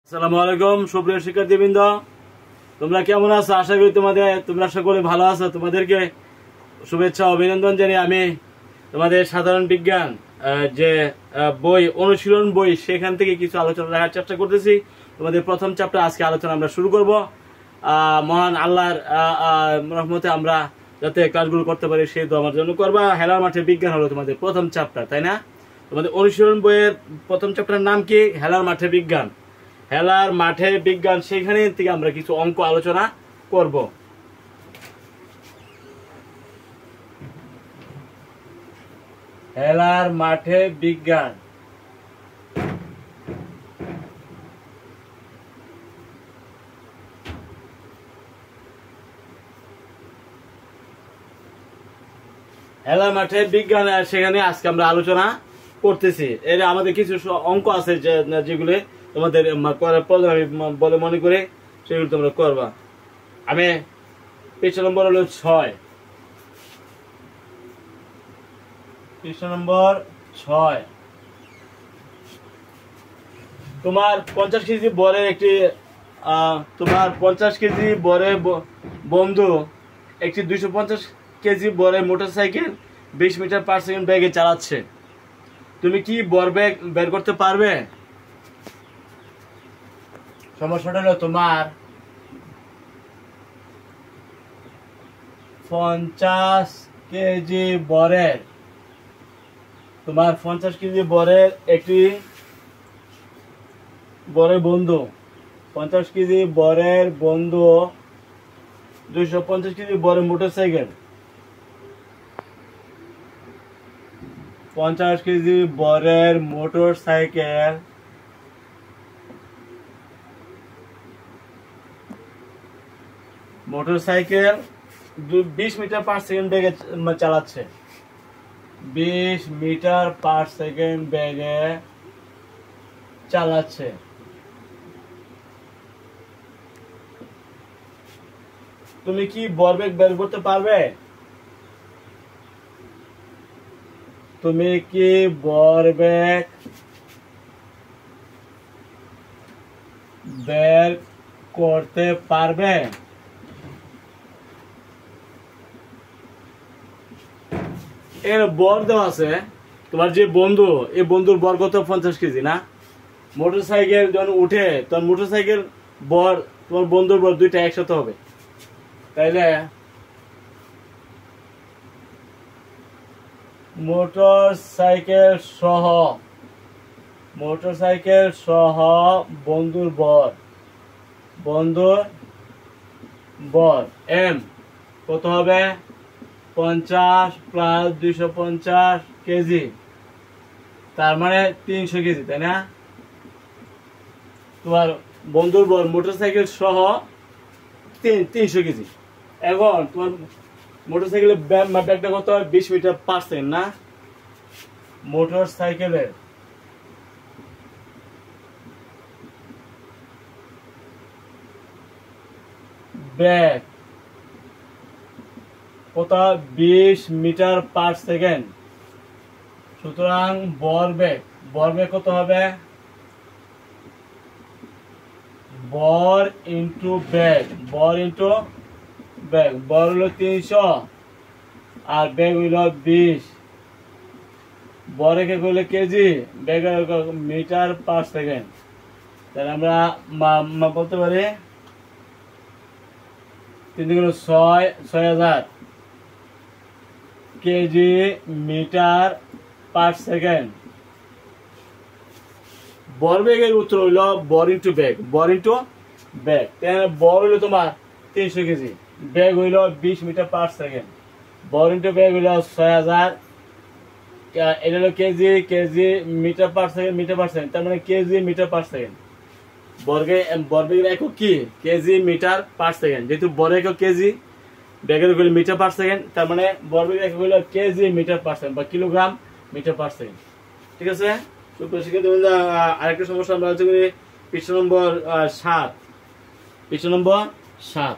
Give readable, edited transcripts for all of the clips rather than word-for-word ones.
আসসালামু আলাইকুম সুপ্রিয় শিক্ষার্থীবৃন্দ, তোমরা কেমন আছো? আশা করি তোমরা সকলে ভালো আছো। তোমাদেরকে শুভেচ্ছা অভিনন্দন জানিয়ে আমি তোমাদের সাধারণ বিজ্ঞান যে বই অনুশীলন বই সেখান থেকে কিছু আলোচনা রাখার চেষ্টা করতেছি। তোমাদের প্রথম চ্যাপ্টার আজকে আলোচনা আমরা শুরু করব। মহান আল্লাহর রহমতে আমরা যাতে কাজগুলো করতে পারি সেই দোয়া আমার জন্য করবা। হেলার মাঠে বিজ্ঞান হলো তোমাদের প্রথম চ্যাপ্টার, তাই না? তোমাদের অনুশীলন বইয়ের প্রথম চ্যাপ্টারের নাম কি? হেলার মাঠে বিজ্ঞান। হেলার মাঠে বিজ্ঞান, সেখানে থেকে আমরা কিছু অঙ্ক আলোচনা করব। হেলার মাঠে বিজ্ঞান। হেলার মাঠে বিজ্ঞান, সেখানে আজকে আমরা আলোচনা করতেছি। এর আমাদের কিছু অঙ্ক আছে যেগুলো তোমাদের করার প্রয়োজন আমি বলে মনে করে সেগুলো তোমরা করবা। আমি পৃষ্ঠা নম্বর হলো 6। পৃষ্ঠা নম্বর 6। তোমার 50 কেজি বরের একটি তোমার 50 কেজি বরের বন্ধু একটি 250 কেজি বরের মোটরসাইকেল 20 মিটার পার সেকেন্ড বেগে চালাচ্ছে। তুমি কি ভরবেগ বের করতে পারবে? সমস্যাটা হলো তোমার 50 কেজি বরের একটি বরের বন্ধু 50 কেজি বরের বন্ধু 250 কেজি বরের মোটরসাইকেল 50 কেজি বরের মোটরসাইকেল 20 মিটার পার সেকেন্ড বেগে চালাচ্ছে। 20 মিটার পার সেকেন্ড বেগে চালাচ্ছে। তুমি কি ভরবেগ বের করতে পারবে? তুমি কি ভরবেগ বের করতে পারবে? এর বর দেওয়া আছে। তোমার যে বন্ধু, এই বন্ধুর বর কত? 50 কেজি না? মোটরসাইকেল যখন উঠে তখন মোটরসাইকেল বর তোমার বন্ধুর বর দুইটা একসাথে হবে, তাইলে মোটরসাইকেল সহ বন্ধুর বর এম কত হবে? 50 প্লাস 250 কেজি, তার মানে 300 কেজি, তাই না? তোমার বন্ধুর বর মোটরসাইকেল সহ 300 কেজি। এখন তোমার মোটরসাইকেলের ব্যাগটা কত? 20 মিটার পার সেকেন্ড না? মোটরসাইকেলের ব্যাগ কত? 20 মিটার পার সেকেন্ড। সুতরাং ভরবেগ কত হবে? বর ইন্টু ব্যাগ বর হলো 300 আর ব্যাগ হইল 20। বরেকে হইলে কেজি, ব্যাগ মিটার পার সেকেন্ড। তাহলে আমরা বলতে পারি 6000 কেজি মিটার পার সেকেন্ড। ভরবেগের উত্তর হইল বর ইন্টু ব্যাগ। বর হইল তোমার 300 কেজি, ব্যাগ হইল 20 মিটার পার সেকেন্ড। বর ইন্টু ব্যাগ হইল 6000, এটা হলো কেজি মিটার পার সেকেন্ড, তার মানে কেজি মিটার পার সেকেন্ড। ভরবেগের একক কি? KG metre per second. যেহেতু বর একক কেজি, ব্যাগের হইল মিটার পার সেকেন্ড, তার মানে ভরবেগের একক হইল কেজি মিটার পার সেকেন্ড বা কিলোগ্রাম মিটার পার সেকেন্ড। ঠিক আছে? আরেকটা সমস্যা আমরা হচ্ছে পৃষ্ঠা নম্বর 7। পৃষ্ঠা নম্বর 7।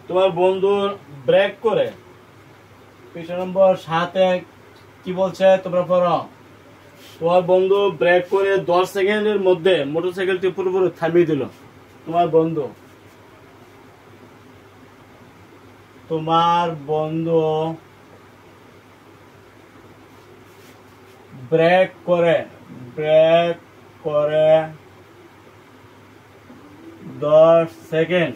তোমার বন্ধু ব্রেক করে পৃষ্ঠা নম্বর 7 কি বলছে তোমরা পড়ো। তোমার বন্ধু ব্রেক করে 10 সেকেন্ডের মধ্যে মোটরসাইকেলটি পুরোপুরি থামিয়ে দিল। তোমার বন্ধু ব্রেক করে 10 সেকেন্ড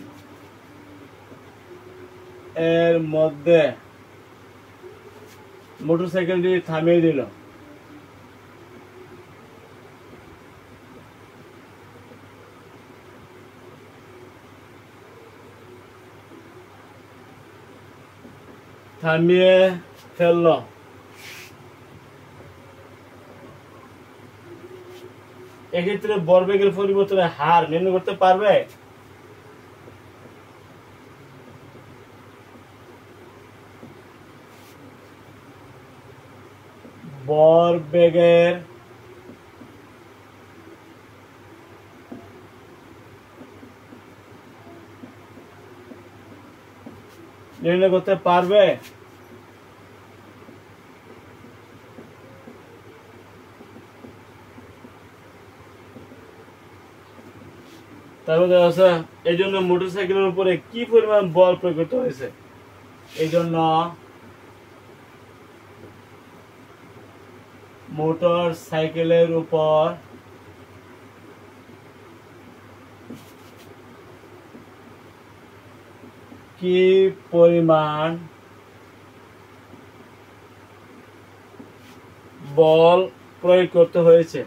এর মধ্যে মোটরসাইকেলটি থামিয়ে দিল। থামিয়ে ফেলল। এক্ষেত্রে ভরবেগের পরিবর্তনের হার নির্ণয় করতে পারবে? ভরবেগের নির্ণয় করতে পারবে? তারপরে আছে এই জন্য মোটরসাইকেলের উপরে কি পরিমাণ বল প্রয়োগ করতে হয়েছে। এই জন্য মোটর সাইকেলের উপর কি পরিমাণ বল প্রয়োগ করতে হয়েছে।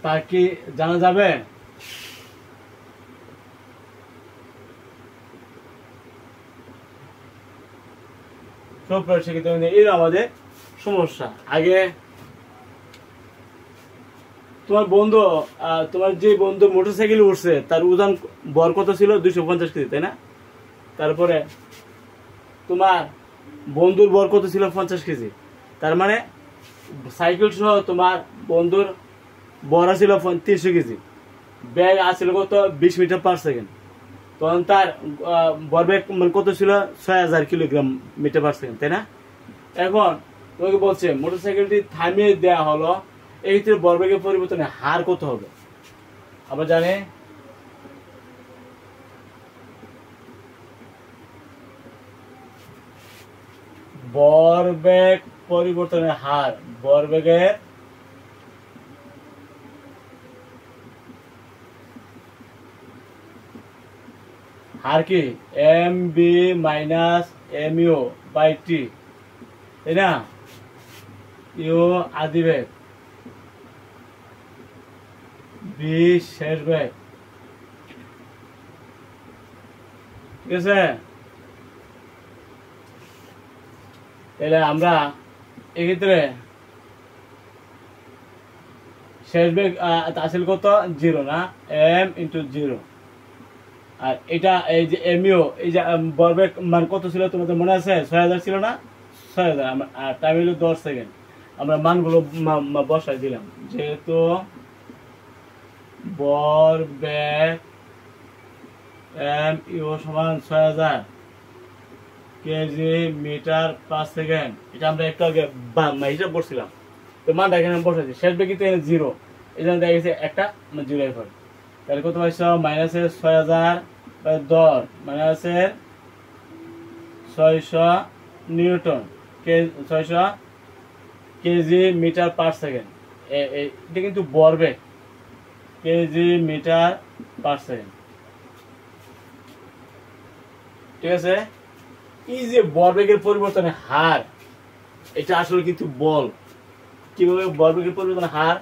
তা কি জানা যাবে? এর আমাদের সমস্যা। আগে তোমার যে বন্ধু মোটরসাইকেল উঠছে তার ওজন ভর কত ছিল? 250 কেজি, তাই না? তারপরে তোমার বন্ধুর ভর কত ছিল? 50 কেজি। তার মানে সাইকেল সহ তোমার বন্ধুর ভর ছিল 300 কেজি। ব্যাগ আসছিল কত? 20 মিটার পার সেকেন্ড। তখন তার ভরবেগ কত ছিল? 6000 কিলোগ্রাম মিটার পার সেকেন্ড, তাই না? এখন তোমাকে বলছে মোটরসাইকেলটি থামিয়ে দেওয়া হলো, এই ক্ষেত্রে ভরবেগের পরিবর্তনের হার কত হবে? আমরা জানি ভরবেগ পরিবর্তনের হার, ভরবেগের হার কি? mb minus mu by t, তাই না? ইউ আদি বেগ, বি শেষ বেগ, ঠিক আছে? তাহলে আমরা এক্ষেত্রে শেষ বেগ আসল কত? 0 না? m into 0। আর এটা এই যে এমইও, এই যে ভরবেগ মান কত ছিল তোমাদের মনে আছে? 6000 ছিল না? 6000। আর টাইম হলো 10 সেকেন্ড। আমরা মানগুলো বসাই দিলাম। যেহেতু ভরবেগ এমইও সমান 6000 কেজি মিটার পার সেকেন্ড, এটা আমরা একটু আগে হিসাব করছিলাম, তো মানটা এখানে বসাইছি। শেষ বেগ কিন্তু 0, এই জন্য দেখা গেছে একটা 0 এরপর। তাহলে কত পাইছ? মাইনাসের 6010 মাইনাসের 600 newton, 600 KG metre per second. এটা কিন্তু ভরবেগ, কেজি মিটার পার সেকেন্ড, ঠিক আছে? এই যে ভরবেগের পরিবর্তনের হার, এটা আসলে কিন্তু বল। কিভাবে ভরবেগের পরিবর্তনের হার?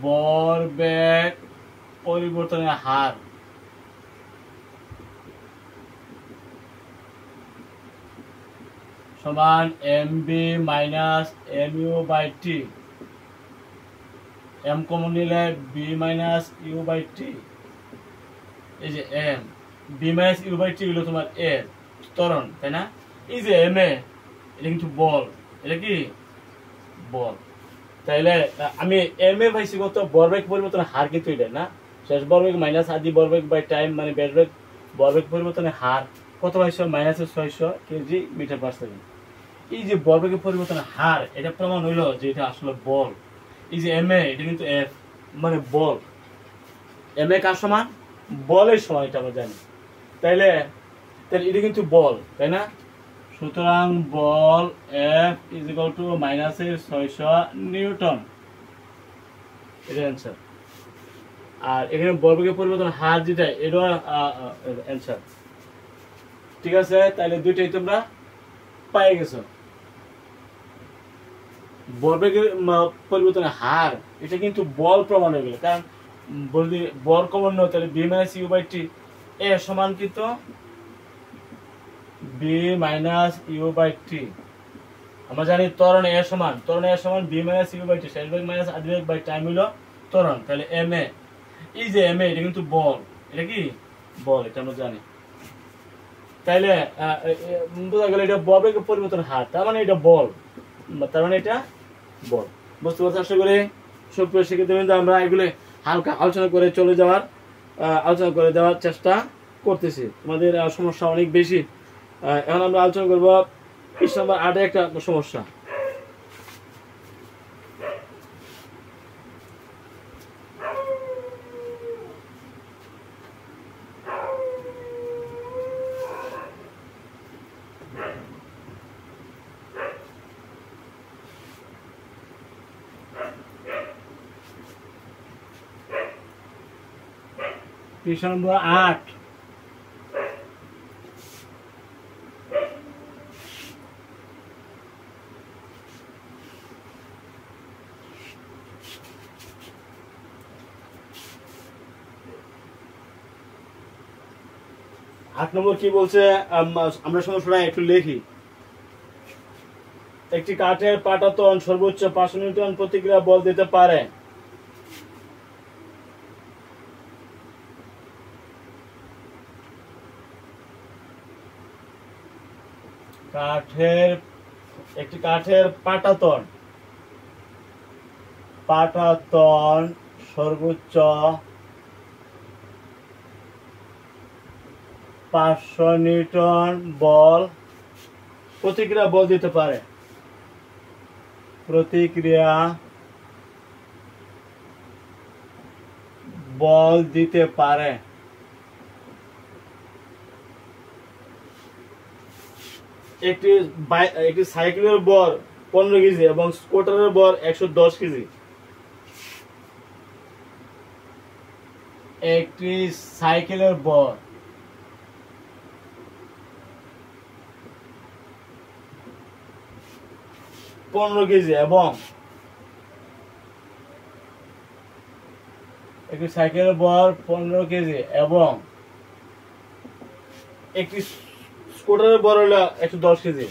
ভরবেগ পরিবর্তনের হার সমান mb minus mu by t। m কমন নিলে b minus u by t। এই যে M B minus U by T হলো তোমার এর ত্বরণ, তাই না? এই যে এম এ এটা কিন্তু বল, এটা কি বল। তাইলে আমি এম এ পাইছি কত, ভরবেগ পরিবর্তনের হার কিন্তু এটা না, শেষ ভরবেগ মাইনাস আদি ভরবেগ বাই টাইম মানে বেগ ভরবেগ পরিবর্তনের হার কত পাইছো, minus 600 KG metre per second. এই যে ভরবেগের পরিবর্তনের হার এটা প্রমাণ হইলো যে এটা আসলে বল। এই যে এম এ এটা কিন্তু এফ মানে বল, এম এ কার সমান, বলের সমান, এটা আমরা জানি। তাইলে এটা কিন্তু বল, তাই না? সুতরাং বল F is equal to minus 600 newton, এটা অ্যান্সার। আর এখানে ভরবেগের পরিবর্তন হার যেটা, এটা অ্যান্সার। ঠিক আছে, তাহলে দুইটাই তোমরা পাই গেছো। ভরবেগের পরিবর্তনের হার এটা কিন্তু বল প্রমাণ হয়ে গেল, কারণ যদি বল কমন নয় তাহলে বি মাইনাস ইউ বাই টি এ সমান কিন্তু বি মাইনাস ইউ বাই টি। আমরা জানি ত্বরণ এ সমান বি মাইনাস ইউ বাই টি, শেষ বেগ মাইনাস আদি বেগ বাই টাইম হলো ত্বরণ। তাহলে এম এ, এই যে এম এ এটা কিন্তু বল, এটা কি বল, এটা আমরা জানি। তাইলে বোঝা গেল এটা ভরবেগের পরিবর্তন হার, তার মানে এটা বল, তার মানে এটা বল। বুঝতে পারছি আশা করি। সুপ্রিয় শিক্ষার্থীবৃন্দ, আমরা এগুলো হালকা আলোচনা করে দেওয়ার চেষ্টা করতেছি। তোমাদের সমস্যা অনেক বেশি। এখন আমরা আলোচনা করবো পৃষ্ঠা নাম্বার 8 একটা সমস্যা। পৃষ্ঠা নম্বর 8। নম্বর কি বলছে আমরা সমস্যাটা একটু লিখি। একটি কাঠের পাটাতন সর্বোচ্চ 5 নিউটন প্রতিক্রিয়া বল দিতে পারে। একটি কাঠের পাটাতন সর্বোচ্চ 500 নিউটন প্রতিক্রিয়া বল দিতে পারে। একটি সাইকেলের বর 15 কেজি এবং স্কুটারের বর 110 কেজি। একটি সাইকেলের বর 15 কেজি এবং একটি সাইকেলের বর 15 কেজি এবং একটি স্কুটারের বর হলো 110 কেজি।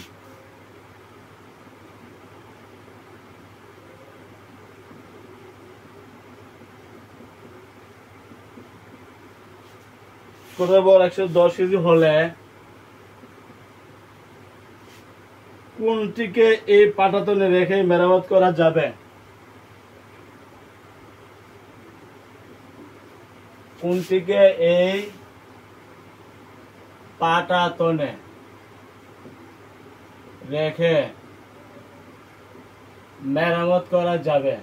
স্কুটারের বর 110 কেজি হলে কোনটিকে এই পাটাতনে রেখে মেরামত করা যাবে? কোনটিকে এই পাটাতনে রেখে মেরামত করা যাবে?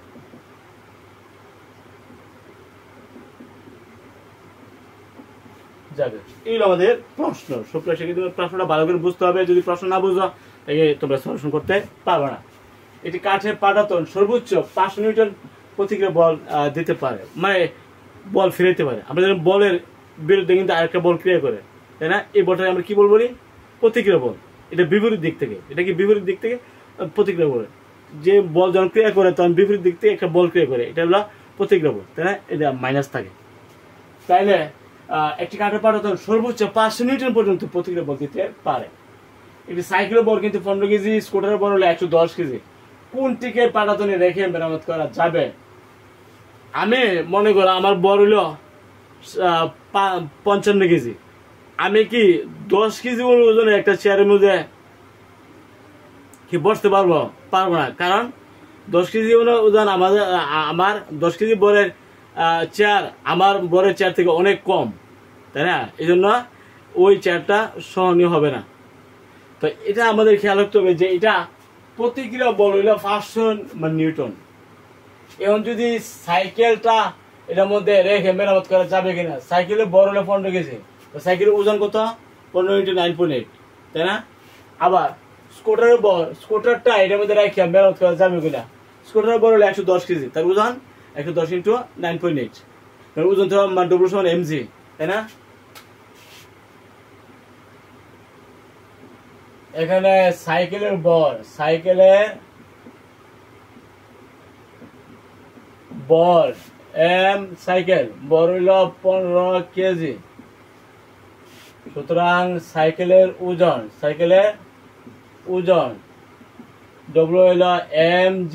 এই আমাদের প্রশ্ন। সুপ্রিয় শিক্ষার্থী, প্রশ্নটা ভালো করে বুঝতে হবে। যদি প্রশ্ন না বুঝো তোমরা সলিউশন করতে পারবে না। এটি কাঠের পাটাতন সর্বোচ্চ 5 নিউটন প্রতিক্রিয়া বল দিতে পারে, মানে বল ফিরাইতে পারে। আমরা যেন বলের বিরুদ্ধে কিন্তু আরেকটা বল ক্রিয়া করে, তাই না? এই বলটা আমরা কি বল বলি? প্রতিক্রিয়া বল। এটা বিপরীত দিক থেকে, এটা কি বিপরীত দিক থেকে প্রতিক্রিয়া বলে। যে বল যখন ক্রিয়া করে তখন বিপরীত দিক থেকে একটা বল ক্রিয়া করে, এটা হলো প্রতিক্রিয়া বল, তাই না? এটা মাইনাস থাকে। তাইলে একটি কাঠের পাটাতন সর্বোচ্চ 500 নিউটন পর্যন্ত প্রতিক্রিয়া বল দিতে পারে। একটি সাইকেলের বল কিন্তু 15 কেজি, স্কুটারের বল হলো 110 কেজি। কোনটিকে পাটাতনে রেখে মেরামত করা যাবে? আমি মনে করো আমার বল হলো 55 কেজি। আমি কি 10 কেজি ওজনে একটা চেয়ারের মধ্যে কি বসতে পারবো? পারবো না। কারণ 10 কেজি ওজন আমার 10 কেজি বরের চেয়ার আমার বরের চেয়ার থেকে অনেক কম, তাই না? এই জন্য ওই চেয়ারটা সহনীয় হবে না। তো এটা আমাদের খেয়াল রাখতে হবে যে এটা প্রতিক্রিয়া বল হইল 500 নিউটন। এখন যদি সাইকেলটা এটার মধ্যে রেখে মেরামত করা যাবে কিনা? সাইকেলের বড় হলে 15 কেজি, সাইকেলের ওজন কত? 15 × 9.8, তাই না? আবার স্কুটারের বর, স্কুটারটা এটার মধ্যে রেখে মেরামত করা যাবে কিনা? স্কুটারের বড় হলে 110 কেজি, তার ওজন 110 × 9.8, ওজন তো ডব্লিউ সমান mg, তাই না? এখানে সাইকেলের বর, সাইকেলের বর সাইকেল বর হইল 15 কেজি। সুতরাং সাইকেলের ওজন ডব্লিউ হইল mg,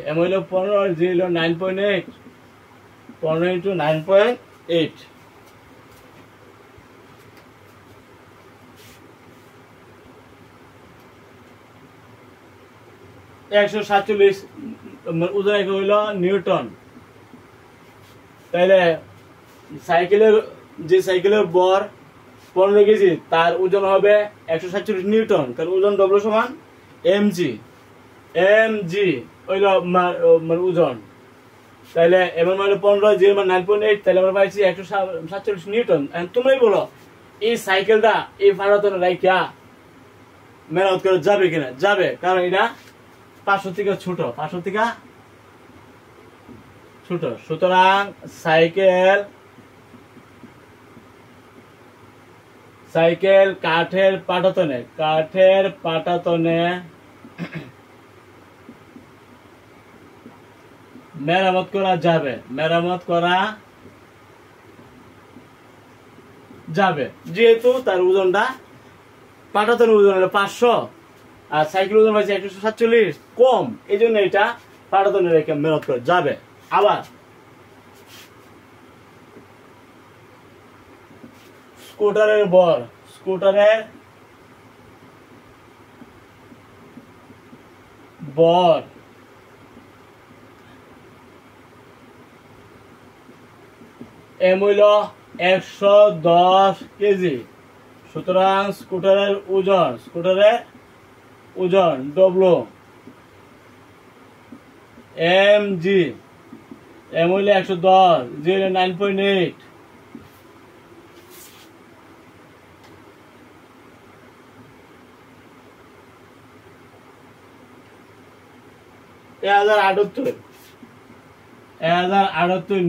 এম হইল 15, জি হইল 9.8, 15 × 9.8। 147 ওজন হইল নিউটন। তাইলে সাইকেলের বর 15 কেজি, তার ওজন হবে 147 নিউটন, তার ওজন ডব্লিউ সমান mg হইল ওজন। তাইলে এমন মানে 15, জি মানে 9.8, তাহলে আমরা পাইছি 147 নিউটন। তোমরাই বলো এই সাইকেলটা এই ফারাতনে রাইখা মেরামত করা যাবে কিনা? যাবে, কারণ এটা 500 থেকে ছোট, 500 থেকে ছোট। সুতরাং সাইকেল কাঠের পাটাতনে মেরামত করা যাবে, যেহেতু তার ওজনটা পাটাতনের ওজন হলো 500 আর সাইকেল ওজন হয়েছে 147 কম, এই জন্য এটা পাটাতনে রেখে মেরামত করা যাবে। আবার স্কুটারের বর এম হইল 110 কেজি। সুতরাং স্কুটারের ওজন ডব্লিউ mg, এম হইল 110, জি হইল 9.8, 1078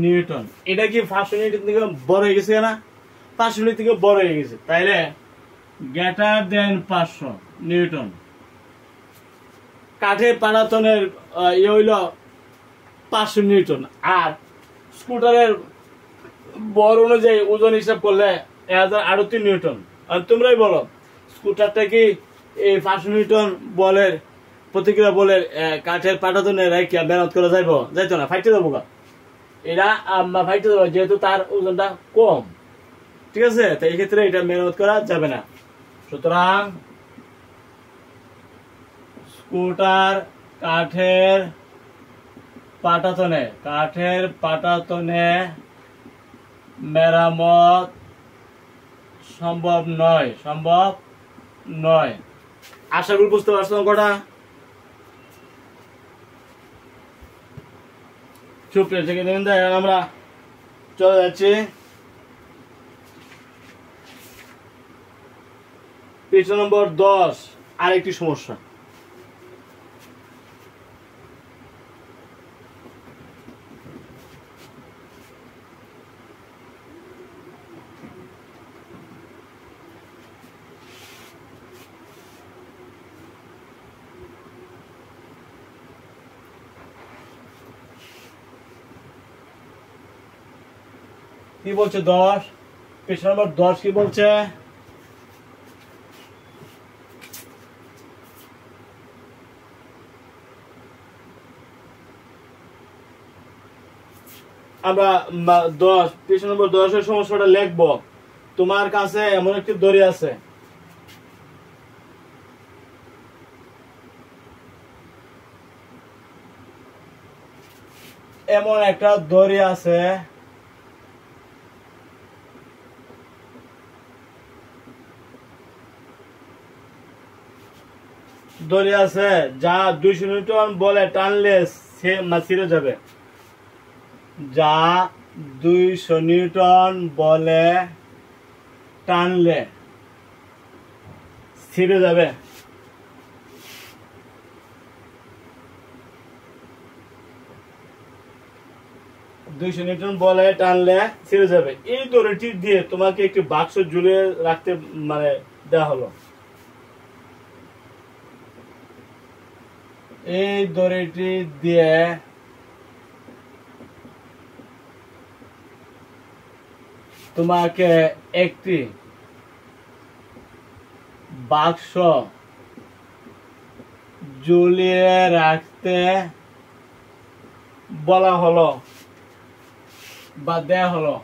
নিউটন। এটা কি 500 নিউটন থেকে বড় হয়ে গেছে না? 500 নিউটন থেকে বড় হয়ে গেছে, তাইলে গ্রেটার দেন 500 নিউটন। কাঠের পাটাতনের হইল 500 নিউটন, আর স্কুটারের বর অনুযায়ী ওজন হিসাব করলে 1078 নিউটন। আর তোমরাই বলো স্কুটারটা কি এই 500 নিউটন বলের প্রতিক্রিয়া বলের কাঠের পাটাতনে রাইখা মেরামত করা যাইতো না? ফাইটে যাবো গা, এটা ফাইটে যাবো, যেহেতু তার ওজনটা কম। ঠিক আছে, তো এই ক্ষেত্রে এটা মেরামত করা যাবে না। সুতরাং স্কুটার কাঠের পাটাতনে মেরামত সম্ভব নয়। আশা করি বুঝতে পারছো কটা? সুপ্রিয় থেকে আমরা চলে যাচ্ছি পৃষ্ঠা নম্বর 10, আরেকটি সমস্যা। কি বলছে 10, পৃষ্ঠা নম্বর 10 কি বলছে? আমরা 10 পৃষ্ঠা নম্বর 10 সমস্যাটা লিখবো। তোমার কাছে এমন একটি দড়ি আছে, এমন একটা দড়ি আছে, যা 200 নিউটন বলে টানলে ছিঁড়ে যাবে। যা 200 নিউটন বলে টানলে ছিঁড়ে যাবে। নিউটন বলে টানলে ছিঁড়ে যাবে। এই দড়িটি দিয়ে তোমাকে একটি বাক্স ঝুলিয়ে রাখতে দেওয়া হলো। এই দড়িটি দিয়ে তোমাকে একটি বাক্স ঝুলিয়ে রাখতে বলা হলো বা দেয়া হলো।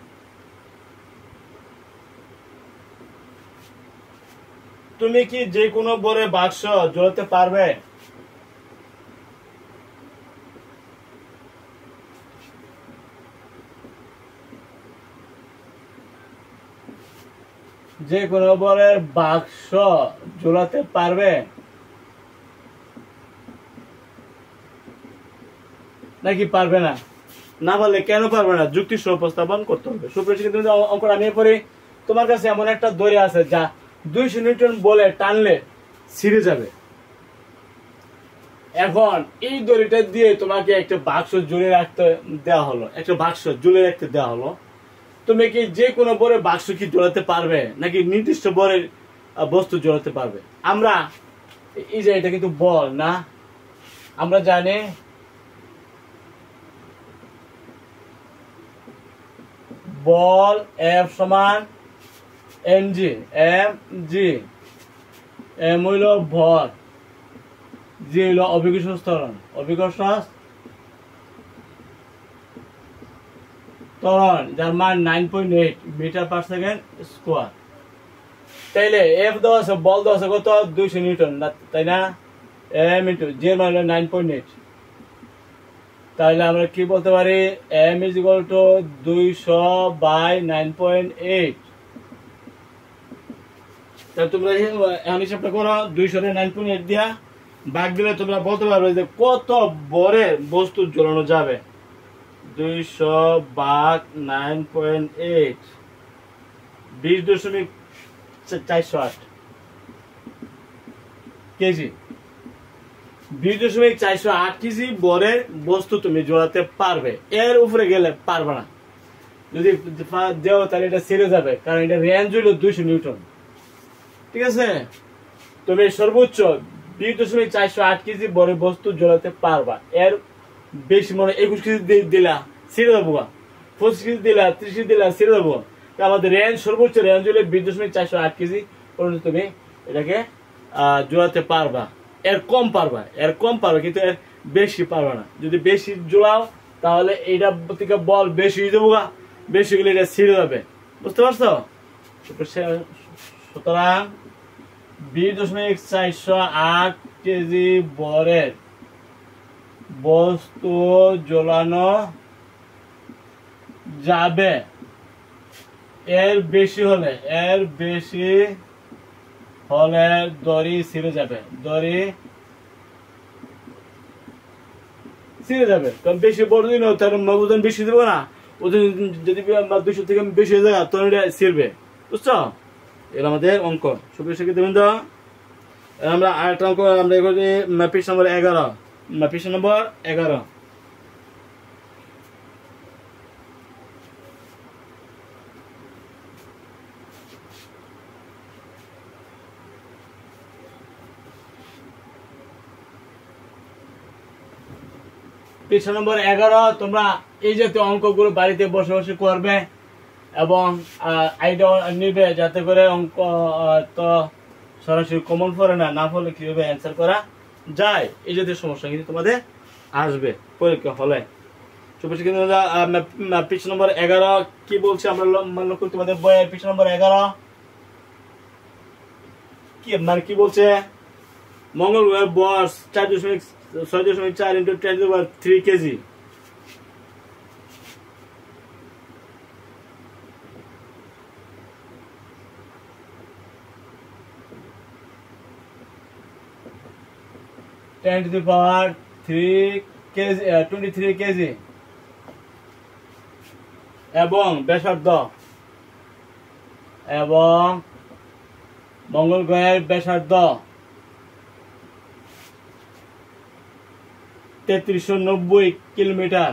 তুমি কি যে কোনো বড় বাক্স ঝোলাতে পারবে? যে কোনো বড় বাক্স ঝোলাতে পারবে নাকি পারবে না? না পারলে কেন পারবে না, যুক্তি সহ উপস্থাপন করতে হবে। সুপ্রিয় অঙ্ক আমি পড়ি। তোমার কাছে এমন একটা দড়ি আছে যা 200 নিউটন বলে টানলে ছিঁড়ে যাবে। এখন এই দড়িটা দিয়ে তোমাকে একটা বাক্স ঝুলিয়ে রাখতে দেওয়া হলো, একটা বাক্স ঝুলিয়ে রাখতে দেওয়া হলো। তুমি কি যে কোনো বড় বাক্স কি ঝোলাতে পারবে নাকি নির্দিষ্ট বড় বস্তু ঝোলাতে পারবে? আমরা এই যে এটা কিন্তু বল না, আমরা জানি বল F সমান mg, m হইল ভর, g হইল অভিকর্ষ ত্বরণ, যার মান 9.8 মিটার পার সেকেন্ড স্কোয়ার। তাইলে F দেওয়া আছে, বল দেওয়া আছে কত? 200 নিউটন, তাই না? m ইন্টু g এর মান হলো 9.8। তাহলে আমরা কি বলতে পারি? m is equal to 200 by 9.8। তাহলে তোমরা এখন হিসাবটা করো, 200 এর 9.8 দিয়া ভাগ দিলে তোমরা বলতে পারবে যে কত বড় বস্তু ঝোলানো যাবে। 200 ভাগ 9.8 20.408 কেজি। 20.408 কেজি বরের বস্তু তুমি ঝোলাতে পারবে, এর উপরে গেলে পারবে না। যদি দেও তাহলে এটা ছিঁড়ে যাবে, কারণ এটা রেঞ্জ হইল 200 নিউটন। ঠিক আছে, তুমি সর্বোচ্চ 20.408 কেজি বরের বস্তু ঝোলাতে পারবা। এর বেশি 21 কেজি দিলা ছিঁড়ে যাবো, 25 কেজি দিলা, 30 কেজি দিলা ছিঁড়ে যাবো। আমাদের রেঞ্জ সর্বোচ্চ রেঞ্জ হলে 20.408 কেজি পর্যন্ত তুমি এটাকে ঝোলাতে পারবা। এর কম পারবা, কিন্তু এর বেশি পারবা না। যদি বেশি ঝোলাও তাহলে এইটা থেকে বল বেশি হয়ে যাবো, বেশি গেলে এটা ছিঁড়ে যাবে। বুঝতে পারছো? সুতরাং 20.408 কেজি বরের বস্তু ঝোলানো যাবে। এর বেশি হলে দড়ি ছিঁড়ে যাবে, কারণ বেশি বড় দিন তার ওজন বেশি দেবো না, ওজন যদি 200 থেকে বেশি হয়ে যায় তখন এটা ছিঁড়বে। বুঝছো? এটা আমাদের অঙ্ক। সুপ্রিয় শিক্ষার্থীবৃন্দ, আমরা আরেকটা অঙ্ক আমরা এগুলি পৃষ্ঠা নম্বর 11। পৃষ্ঠা নম্বর 11 তোমরা এই জাতীয় অঙ্কগুলো বাড়িতে বসে বসে করবে এবং আইডিয়া নিবে, যাতে করে অঙ্ক তো সরাসরি কমন পড়ে না পড়লে কিভাবে অ্যান্সার করা যায়। এই জাতীয় সমস্যা কিন্তু তোমাদের আসবে পরীক্ষা হলে। সুপ্রিয় শিক্ষার্থীরা, পৃষ্ঠ নম্বর 11 কি বলছে আমরা লক্ষ্য করি তোমাদের বইয়ের পৃষ্ঠ নম্বর 11 কি মানে কি বলছে? মঙ্গল গ্রহের ভর 6.4 × 10³ KG. Ten to the power 23 KG এবং ব্যাসার্ধ এবং মঙ্গল গ্রহের ব্যাসার্ধ 3390 কিলোমিটার।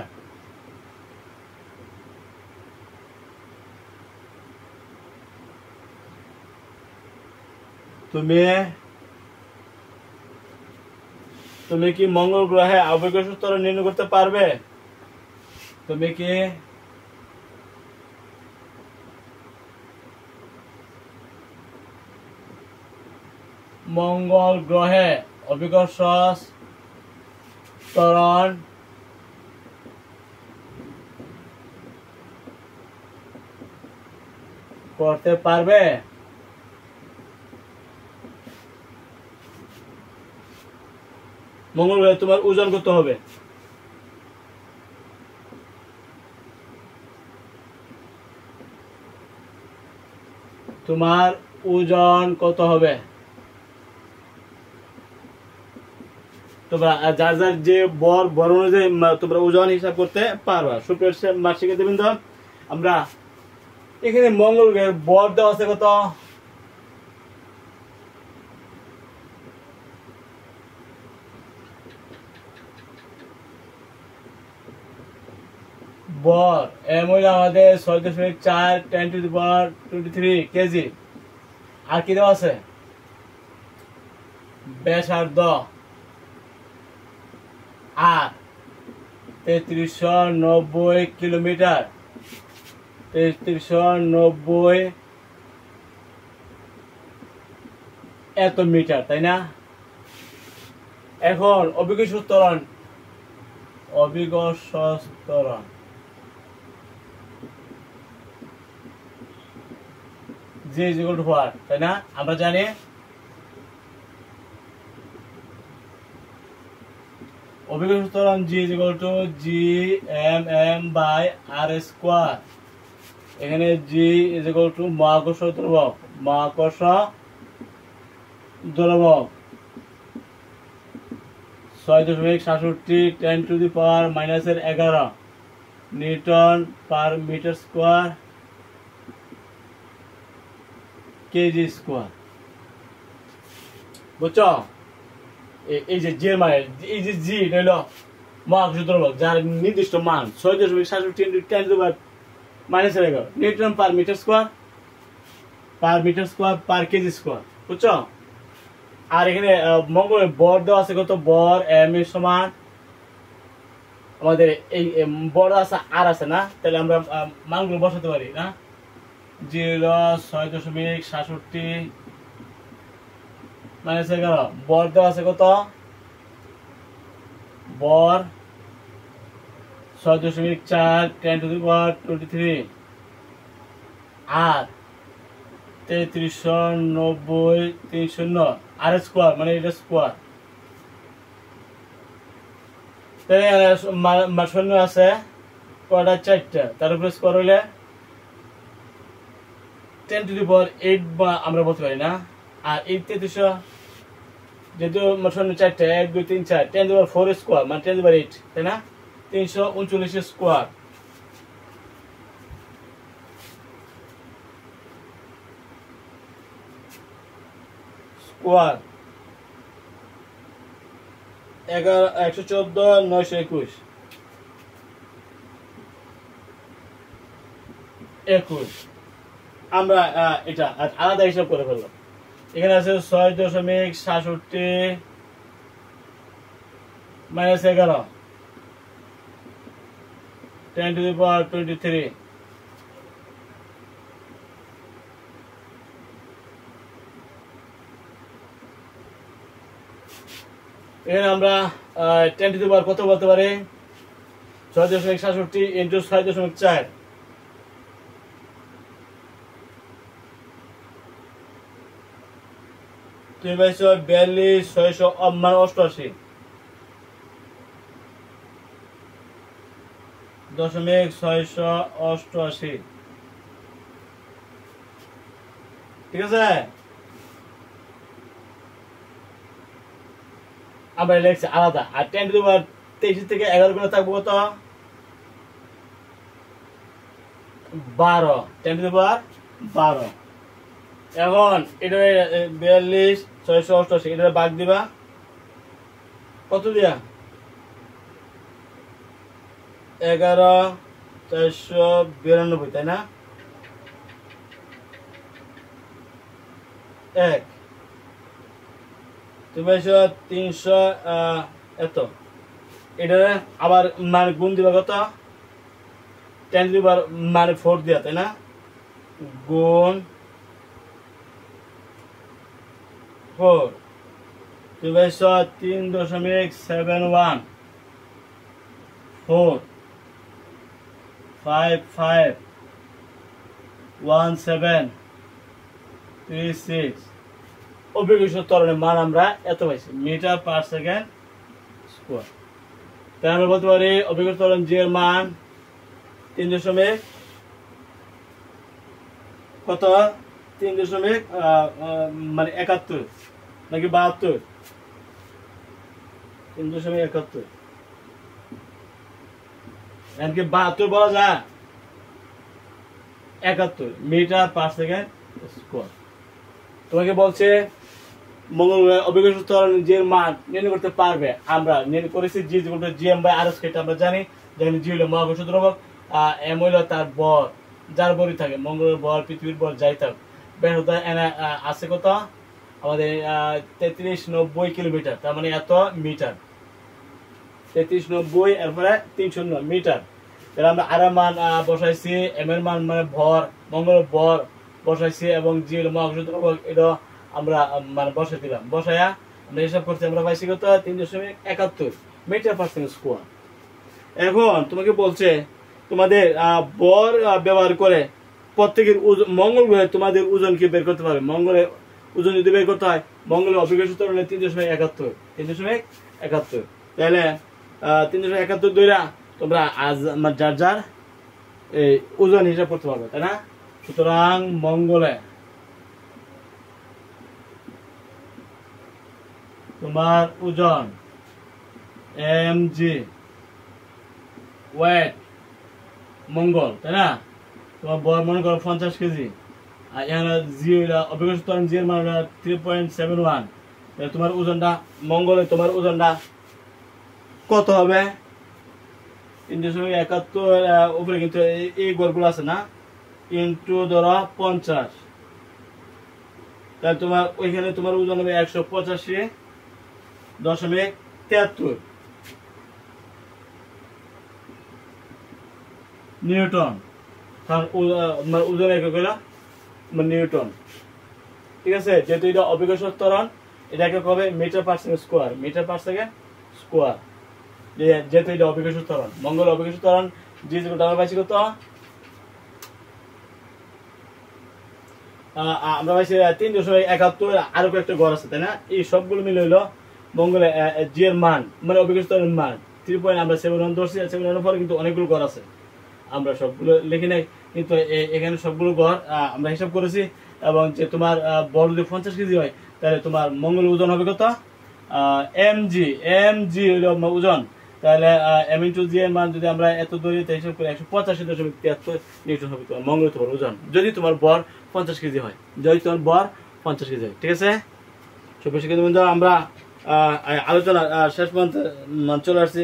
তুমি কি মঙ্গল গ্রহে আবহাওয়া স্তর নির্ণয় করতে পারবে? তুমি কি মঙ্গল গ্রহে অভিকর্ষ ত্বরণ করতে পারবে? মঙ্গল গ্রহে তোমার ওজন কত হবে? তোমার ওজন কত হবে? তোমরা যার যার যে বর অনুযায়ী তোমরা ওজন হিসাব করতে পারবা। সুপ্রিয় শিক্ষার্থীবৃন্দ, আমরা এখানে মঙ্গল গ্রহের বর দেওয়া আছে কত? বর এম হইল আমাদের 6.4 10⁻23 কেজি। আর কি দেওয়া আছে? ব্যাসার্ধ আর 3390 কিলোমিটার। 3390 এত মিটার, তাই না? এখন অভিকর্ষ ত্বরণ G = what, তাই না? আমরা জানি অভিকর্ষ ত্বরণ G = Gm/r²। এখানে G = মহাকর্ষ দ্রবক 6.67 10⁻⁻11 নিউটন/মিটার² kg²। বুঝছো? এই যে জি মানে এই যে জি হইল মহাকর্ষ দ্রবক, যার নির্দিষ্ট মান 6.67 × 10⁻⁻11 নিউটন/মিটার² বুঝছো? আর এখানে মঙ্গলের বর দেওয়া আছে কত? বর m এর সমান আমাদের এই বর আছে আর আছে না, তাহলে আমরা মানগুলো বসাতে পারি না। 6.67 - 11 বর দেওয়া আছে কত? বর 6.4 10⁻23 আর 3390 r² মানে এটা স্কোয়ার। তাহলে শূন্য আছে কয়টা? 4টা। তার উপরে স্কোয়ার হইলে 10⁸ আমরা বলতে পারি না। আর এই 3300 যেহেতু শূন্য 4টা 1 2 3 4 10⁻4² মানে 10⁻8, তাই না? 339 স্কোয়ার। স্কোয়ার 114 921 21। আমরা এটা আলাদা হিসাব করে ফেললাম। এখানে আছে 6.67 - 11 10⁻23। এখানে আমরা 10⁻কত বলতে পারি? 6.67 ইন্টু 6.4 তুমি পাইছো 42,688 .688 ঠিক আছে। আমরা লিখছি আলাদা। আর 10 টু দি পাওয়ার 23 থেকে 11 গুণ থাকবো কত? 12। 10 টু দি পাওয়ার 12। এখন এটা 42,688 এটা ভাগ দিবা কত দিয়া? 11,492 তাই না? 1 তুমি 300 এত এটা আবার মানে গুণ দিবা কত? 10 দিবার মানে 4 দিয়া তাই না? গুণ 4 তুমি 3.71 4 5 5 1 7 3 6 অভিকর্ষ ত্বরণের মান আমরা এত পাইছি মিটার পার সেকেন্ড স্কয়ার। তাই আমরা বলতে পারি অভিকর্ষ ত্বরণ জি এর মান 3 কত? 3 মানে 71 নাকি 72? 3.71 এমনকি 72 বলা যায় 71 মিটার পার সেকেন্ড স্কয়ার। তোমাকে বলছে মঙ্গল গ্রহের অভিকর্ষ ত্বরণ জি এর মান নির্ণয় করতে পারবে। আমরা নির্ণয় করেছি জি জিএম বাই আর স্কয়ার আমরা জানি। যেখানে জি হলো মহাকর্ষ দ্রবক, এম হলো তার ভর, যার ভরই থাকে মঙ্গলের ভর পৃথিবীর ভর যাই থাক। ব্যর্থতা আছে কত? আমাদের 3390 কিলোমিটার, তার মানে এত মিটার। 3390 এরপরে 300 মিটার। তাহলে আমরা আর মান বসাইছি, এম এর মান মানে ভর, মঙ্গলের ভর বসাইছি এবং জি হলো মহাকর্ষ দ্রবক, এটা আমরা মানে বসাই দিলাম। বসায়া আমরা হিসাব করছি, আমরা পাইছি কত? 3.71 মিটার পার সেকেন্ড স্কয়ার। এখন তোমাকে বলছে তোমাদের বর ব্যবহার করে প্রত্যেকের মঙ্গল গ্রহে তোমাদের ওজন কি বের করতে পারবে। মঙ্গলের ওজন যদি বের করতে হয়, মঙ্গলের অভিকর্ষ ত্বরণ 3.71 3.71 তাহলে 3.71 ধইরা তোমরা আজ যার যার এই ওজন হিসাব করতে পারবে, তাই না? সুতরাং মঙ্গলে তোমার ওজন এম জি ওয়েট মঙ্গল, তাই না? তোমার বর মনে করো 50 কেজি, আর এখানে জি অভিকর্ষ ত্বরণ জি এর মান 3.71। তোমার ওজনটা মঙ্গলে তোমার ওজনটা কত হবে? 3.71 উপরে কিন্তু এই গড়গুলো আছে না, ইন্টু ধরো 50, তাহলে তোমার ওইখানে তোমার ওজন হবে 185.73 নিউটন। কারণ ওজন একক হলো নিউটন, ঠিক আছে? যেহেতু এটা অভিকর্ষ ত্বরণ, এটা একক হবে metre per second square, metre per second square. যেহেতু এটা অভিকর্ষ ত্বরণ, মঙ্গল অভিকর্ষ ত্বরণ জি আমরা পাইছি কত? আমরা পাইছি 3.71। আরো কয়েকটা গড় আছে, তাই না? এই সবগুলো মিলে হইলো মঙ্গলে জি এর মান, মানে অভিকর্ষ ত্বরণের মান 3.71 ধরছি। 71 পরে কিন্তু অনেকগুলো গড় আছে, আমরা সবগুলো লিখি নাই, কিন্তু এখানে সবগুলো গড় আমরা হিসাব করেছি। এবং যে তোমার বল যদি 50 কেজি হয়, তাহলে তোমার মঙ্গল ওজন হবে কত? এম জি হইল ওজন, তাহলে এম ইন্টু জি এর মান যদি আমরা এত ধরি হিসাব করি 185.73 নিউটন হবে তোমার মঙ্গল তোমার ওজন, যদি তোমার বর 50 কেজি হয়, যদি তোমার বর 50 কেজি হয়, ঠিক আছে? সুপ্রিয় বন্ধু, আমরা আলোচনা শেষ পর্যন্ত চলে আসছি।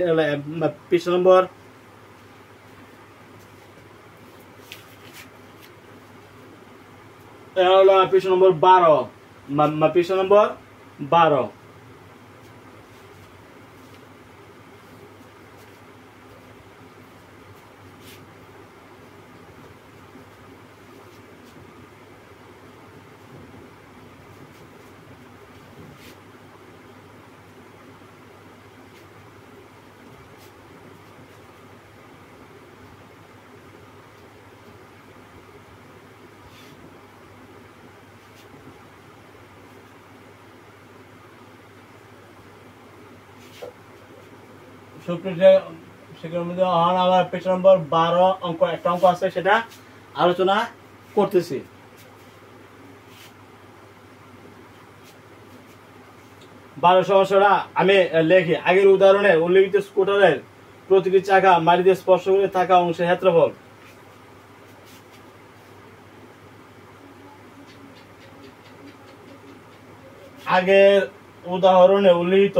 পৃষ্ঠা নম্বর পৃষ্ঠা নম্বর 12, পৃষ্ঠা নম্বর 12। সুপ্রিয় সেগুলোর মধ্যে আবার পেজ নম্বর 12 অঙ্ক একটা অঙ্ক আছে, সেটা আলোচনা করতেছি। বারো সমস্যাটা আমি লেখি। আগের উদাহরণে উল্লেখিত স্কুটারের প্রতিটি চাকা মাটিতে স্পর্শ করে থাকা অংশের ক্ষেত্রফল। আগের উদাহরণে উল্লেখিত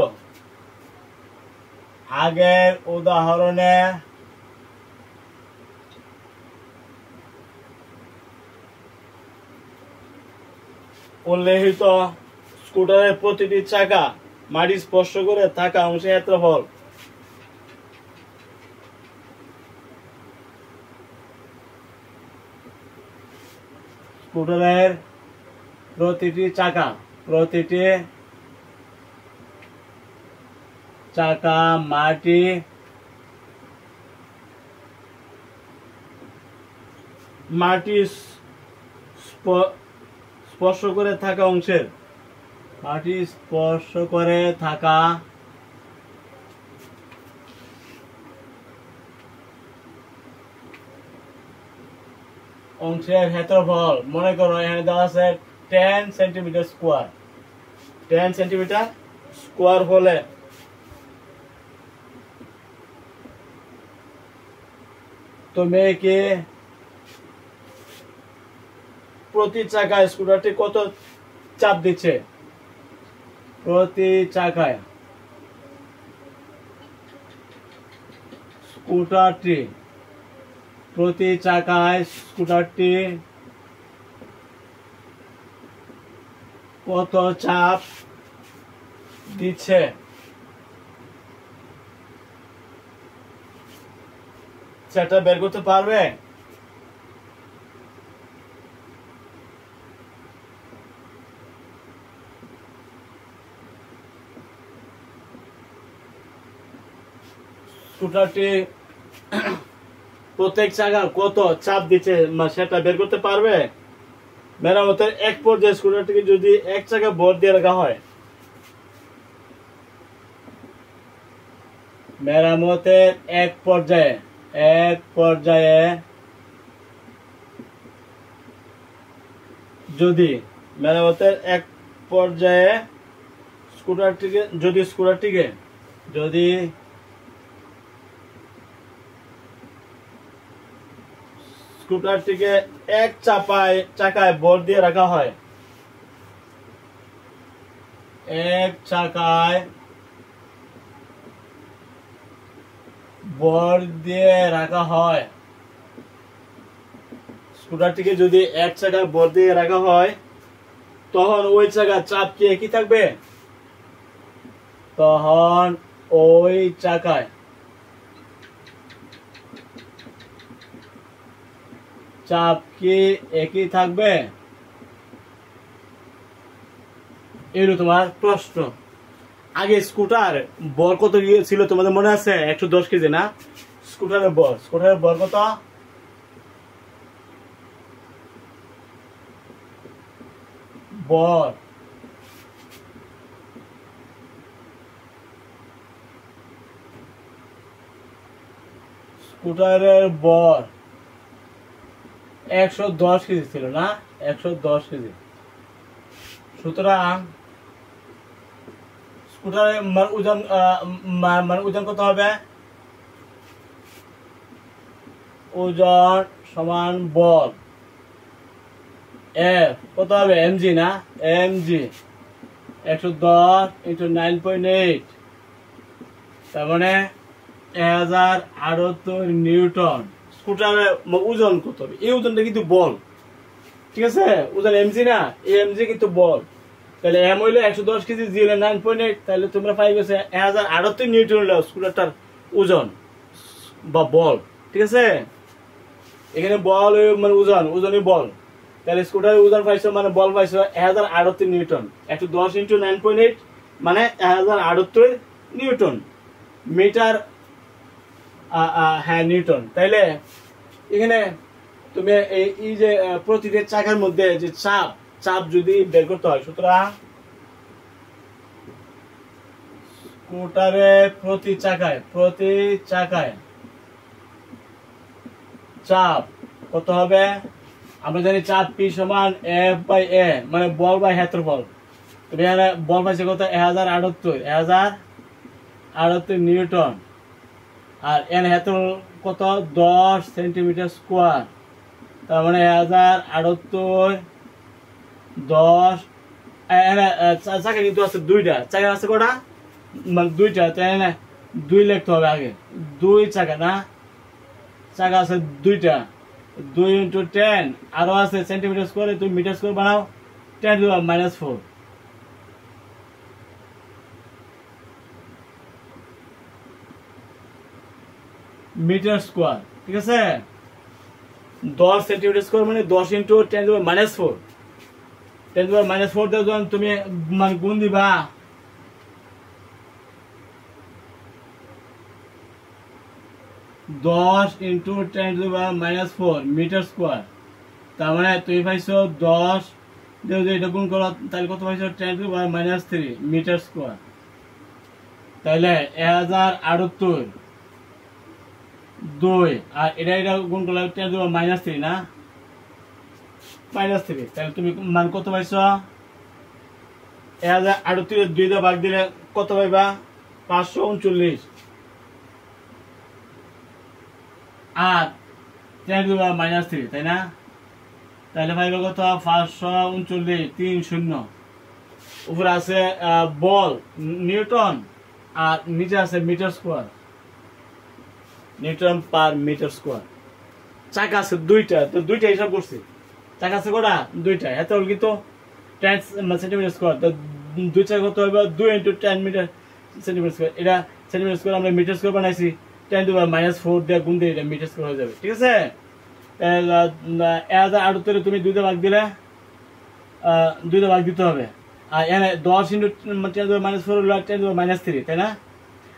স্কুটারের প্রতিটি চাকা মাটি স্পর্শ করে থাকা অংশের ক্ষেত্রফল। স্কুটারের প্রতিটি চাকা মাটি স্পর্শ করে থাকা অংশের ক্ষেত্রফল। মনে করো এখানে দেওয়া আছে 10 সেন্টিমিটার স্কোয়ার। 10 সেন্টিমিটার স্কোয়ার হলে তুমি কি প্রতি চাকায় স্কুটারটি কত চাপ দিচ্ছে? প্রতি চাকায় স্কুটারটি কত চাপ দিচ্ছে? সেটা বের করতে পারবে? স্কুটারটি প্রত্যেক চাকা কত চাপ দিচ্ছে সেটা বের করতে পারবে? মেরামতের এক পর্যায়ে স্কুটারটিকে যদি এক চাকা ভর দিয়ে রাখা হয়, মেরামতের এক পর্যায়ে যদি স্কুটারটিকে এক চাকায় ভর দিয়ে রাখা হয়, স্কুটারটিকে যদি এক চাকায় ভর দিয়ে রাখা হয়, তখন ওই চাকার চাপ কি একই থাকবে? তখন ওই চাকায় চাপ কি একই থাকবে? এগুলো তোমার প্রশ্ন। আগে স্কুটার বল কত ছিল তোমাদের মনে আছে? 110 কেজি না? স্কুটারের বল কত? বল স্কুটারের বল 110 কেজি ছিল না? 110 কেজি। সুতরাং স্কুটারের ওজন কত হবে? ওজন সমান বল F কত হবে? mg না? mg 110 into 9.8, তার মানে 1078 নিউটন। স্কুটারের ওজন কত হবে? এই ওজনটা কিন্তু বল, ঠিক আছে? ওজন mg না? এই mg কিন্তু বল। তাহলে m হইলো 110 কেজি, জি হলো 9.8, তাহলে তোমরা পাই গেছে 1078 নিউটন হলো স্কুটারটার ওজন বা বল, ঠিক আছে? এখানে বল ওজনই বল। তাহলে স্কুটারের ওজন পাইছো মানে বল পাইছো 1078 নিউটন। 110 into 9.8 মানে 1078 নিউটন মিটার, হ্যাঁ নিউটন। তাইলে এখানে তুমি এই যে প্রতিটি চাকার মধ্যে যে চাপ যদি বের করতে হয়, সুতরাং স্কুটারে প্রতি চাকায় চাপ কত হবে? আমরা জানি চাপ পি সমান এফ বাই এ, মানে বল বাই ক্ষেত্রফল। তুমি এখানে বল পাইছে কত? 1068 নিউটন। আর এর ক্ষেত্রফল কত? 10 সেন্টিমিটার স্কোয়ার। তার মানে 1068 10 চাকা কিন্তু আছে দুইটা। চাকা আছে কটা? মানে দুইটা, তাই না? 2 লিখতে হবে আগে। 2 চাকা না, চাকা আছে দুইটা। 2 × 10 আরো আছে সেন্টিমিটার স্কোয়ারে, তুমি মিটার স্কোয়ার বানাও। 10⁻⁴ মিটার স্কোয়ার। ঠিক আছে, 10 সেন্টিমিটার স্কোয়ার মানে 10 × 10⁻⁴। 10⁻⁴ দিয়ে যখন তুমি মানে গুণ দিবা, দশ ইন্টু 10⁻⁴ মিটার স্কোয়ার। তার মানে তুমি পাইছো 10 দিয়ে যদি এটা গুণ করো তাহলে কত পাইছো? 10⁻³ মিটার স্কোয়ার। তাহলে 1068 2 আর এটা গুণ করলে 10⁻³ না, -3। তাহলে তুমি মান কত পাইছো? 1038 2 দিয়ে ভাগ দিলে কত পাইবা? 539। আর 10⁻³ তাই না? তাহলে পাইবে কত? 539 3 0। উপরে আছে বল নিউটন আর নিচে আছে metre square, newton per metre square. চাকা আছে দুইটা, তো দুইটা হিসাব করছি। চাকা আছে কটা? দুইটা। এত হল কিন্তু 10 সেন্টিমিটার স্কোয়ার। তো দুই চাকা কত হবে? 2 × 10 মিটার সেন্টিমিটার স্কোয়ার। এটা সেন্টিমিটার স্কোয়ার আমরা মিটার স্কোয়ার বানাইছি, 10⁻⁴ দিয়ে গুণ দিয়ে এটা মিটার স্কোয়ার হয়ে যাবে। ঠিক আছে, 1068 তুমি 2 দিয়ে ভাগ দিলে 2 দিয়ে ভাগ দিতে হবে। আর এখানে 10 × 10⁻⁴ হলো 10⁻³ তাই না?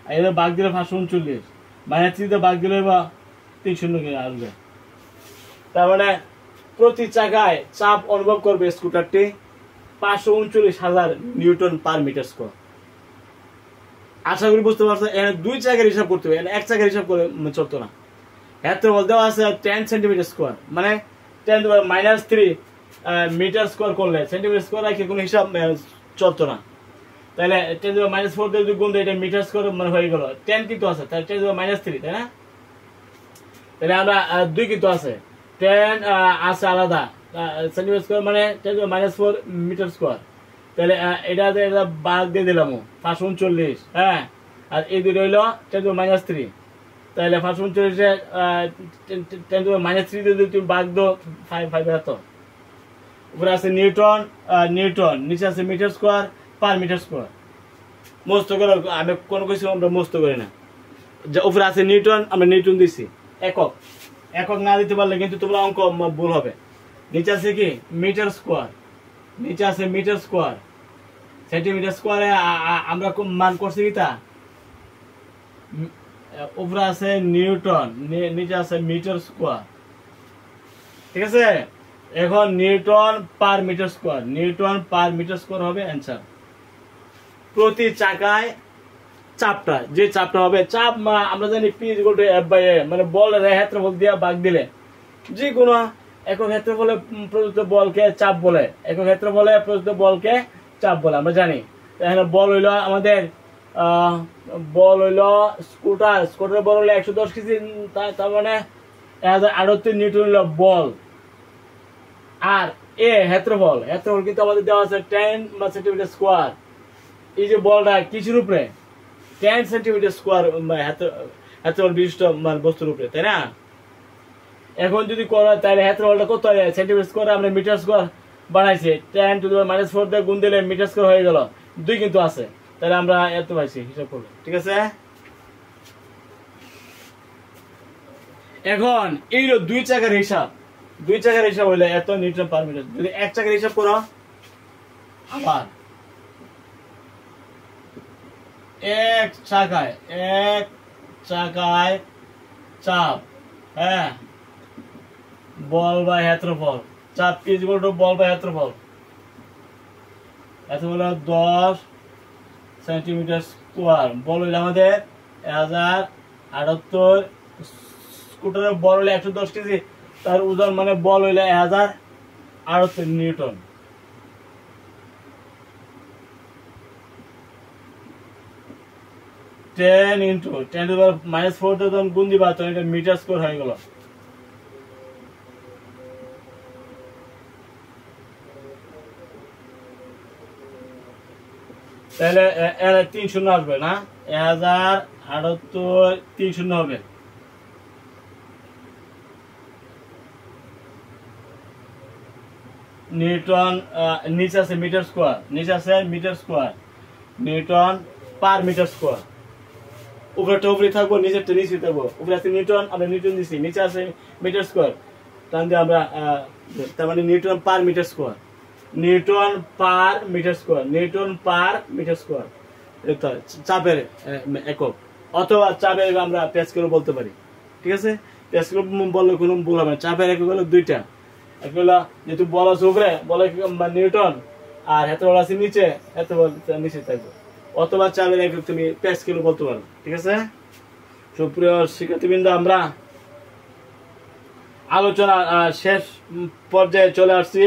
আর এদের ভাগ দিলে 539, -3 দিয়ে ভাগ দিলে বা 3 0 আসবে। তার মানে প্রতি চাকায় চাপ অনুভব করবে স্কুটারটি 539,000 নিউটন পার মিটার স্কোয়ার। আশা করি বুঝতে পারছো। এখানে 2 চাকার হিসাব করতে হবে, এক চাকার হিসাব করে চলতো না। ক্ষেত্রফল দেওয়া আছে 10 সেন্টিমিটার স্কোয়ার, মানে 10⁻³ মিটার স্কোয়ার করলে সেন্টিমিটার স্কোয়ার রাখে কোনো হিসাব চলতো না। তাহলে 10⁻⁴ দিয়ে যদি গুণ দেয় এটা মিটার স্কোয়ার মানে হয়ে গেল। 10 কিন্তু আছে, তাহলে 10⁻³ তাই না? তাহলে আমরা 2 কিন্তু আছে, 10 আছে আলাদা সেন্টিমিটার স্কোয়ার মানে 10⁻⁴ মিটার স্কোয়ার। তাহলে এটা ভাগ দিয়ে দিলাম 539, হ্যাঁ। আর এই দুটো হইলো 10⁻³। তাহলে 539 10⁻³ দিয়ে তুমি ভাগ দাও 5 এত। উপরে আছে নিউটন, নিচে আছে metre square per metre square. মস্ত করে আমি কোনো কিছু আমরা মস্ত করি না। উপরে আছে নিউটন, আমরা নিউটন দিছি। একক না দিতে পারলে কিন্তু তোমরা অঙ্ক ভুল হবে। নিচে আছে কি? মিটার স্কোয়ার, নিচে আছে মিটার স্কোয়ার। সেন্টিমিটার স্কোয়ারে আমরা মান করছি কি তা? উপরে আছে নিউটন, নিচে আছে মিটার স্কোয়ার। ঠিক আছে, এখন newton per metre square, newton per metre square হবে অ্যান্সার। প্রতি চাকায় চাপটা, যে চাপটা হবে, চাপ আমরা জানি P = F/A, মানে বলের ক্ষেত্রফল দিয়ে ভাগ দিলে যে কোনো একক ক্ষেত্রফলে প্রযুক্ত বলকে চাপ বলে, একক ক্ষেত্রফলে প্রযুক্ত বলকে চাপ বলে আমরা জানি। এখানে বল হইলো আমাদের বল হইলো স্কুটারের বল হইলো 110 কেজি, তার মানে 1068 নিউটন হইলো বল। আর ক্ষেত্রফল কিন্তু আমাদের দেওয়া আছে 10 সেন্টিমিটার স্কোয়ার। এই যে বলটা কিছুর উপরে 10 সেন্টিমিটার স্কোয়ার ক্ষেত্রফল বিশিষ্ট বস্তুর উপরে, তাই না? এখন যদি করা তাহলে ক্ষেত্রফলটা কত হয়? সেন্টিমিটার স্কোয়ার আমরা মিটার স্কোয়ার বানাইছি, 10⁻⁴ দিয়ে গুণ দিলে মিটার স্কোয়ার হয়ে গেল। 2 কিন্তু আছে, তাহলে আমরা এত পাইছি হিসাব করলে। ঠিক আছে, এখন এই 2 চাকার হিসাব, 2 চাকার হিসাব হইলে এত নিউটন পার মিটার। যদি এক চাকার হিসাব করো, আবার এক চাকায় চাপ, হ্যাঁ, বল বা ক্ষেত্রফল। চাপ P = বল বা ক্ষেত্রফল। এত হলো 10 সেন্টিমিটার স্কোয়ার। বল হইলে আমাদের 1078। স্কুটারের বল হইলে 110 কেজি, তার ওজন মানে বল হইলে 1078 নিউটন। টেন ইন্টু 10⁻⁴ যখন গুণ দিবা তখন এটা মিটার স্কোয়ার হয়ে গেল। তাহলে 3 শূন্য আসবে না, 1078 3 শূন্য হবে। নিউটন নিচে আছে মিটার স্কোয়ার, নিচে আছে metre square, newton per metre square. উপরেটা উপরে থাকবো, নিচেরটা নিচে থাকবো। উপরে আছে নিউটন, আমরা নিউটন দিচ্ছি, নিচে আছে মিটার স্কোয়ার, টান দিয়ে আমরা তার মানে newton per metre square, newton per metre square, newton per metre square. চাপের একক, অথবা চাপের আমরা প্যাসকেলও বলতে পারি। ঠিক আছে, প্যাসকেল বললে কোনো ভুল হবে না। চাপের একক হলো দুইটা, এক হলো যেহেতু বল আছে উপরে, বলে নিউটন, আর এত বল আছে নিচে, এত বল নিচে থাকবে। অথবা চাপের একক তুমি প্যাসকেলও বলতে পারো। ঠিক আছে, সুপ্রিয় শিক্ষার্থীবৃন্দ, আমরা আলোচনা শেষ পর্যায়ে চলে আসছি।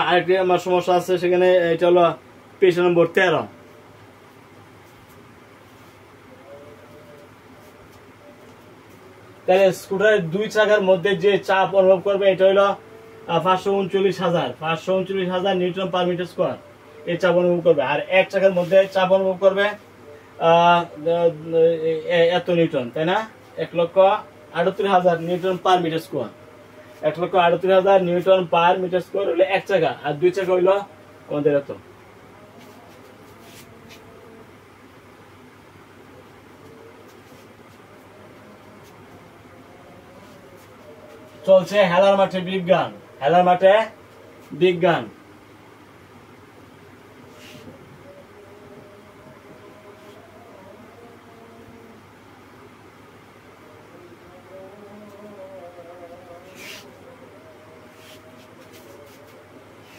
আরেকটি আমার সমস্যা আছে, সেখানে এটা হলো পেজ নম্বর 13। তাহলে স্কুটারের 2 চাকার মধ্যে যে চাপ অনুভব করবে এটা হলো 539,000 নিউটন পার মিটার স্কোয়ার, এই চাপ অনুভব করবে। আর 1 চাকার মধ্যে চাপ অনুভব করবে এত নিউটন, তাই না? 1,38,000 newton per metre square. 1,38,000 newton per metre square হইলে 1 চাকা, আর 2 চাকা হইল আমাদের এত। চলছে হেলার মাঠে বিজ্ঞান, হেলার মাঠে বিজ্ঞান।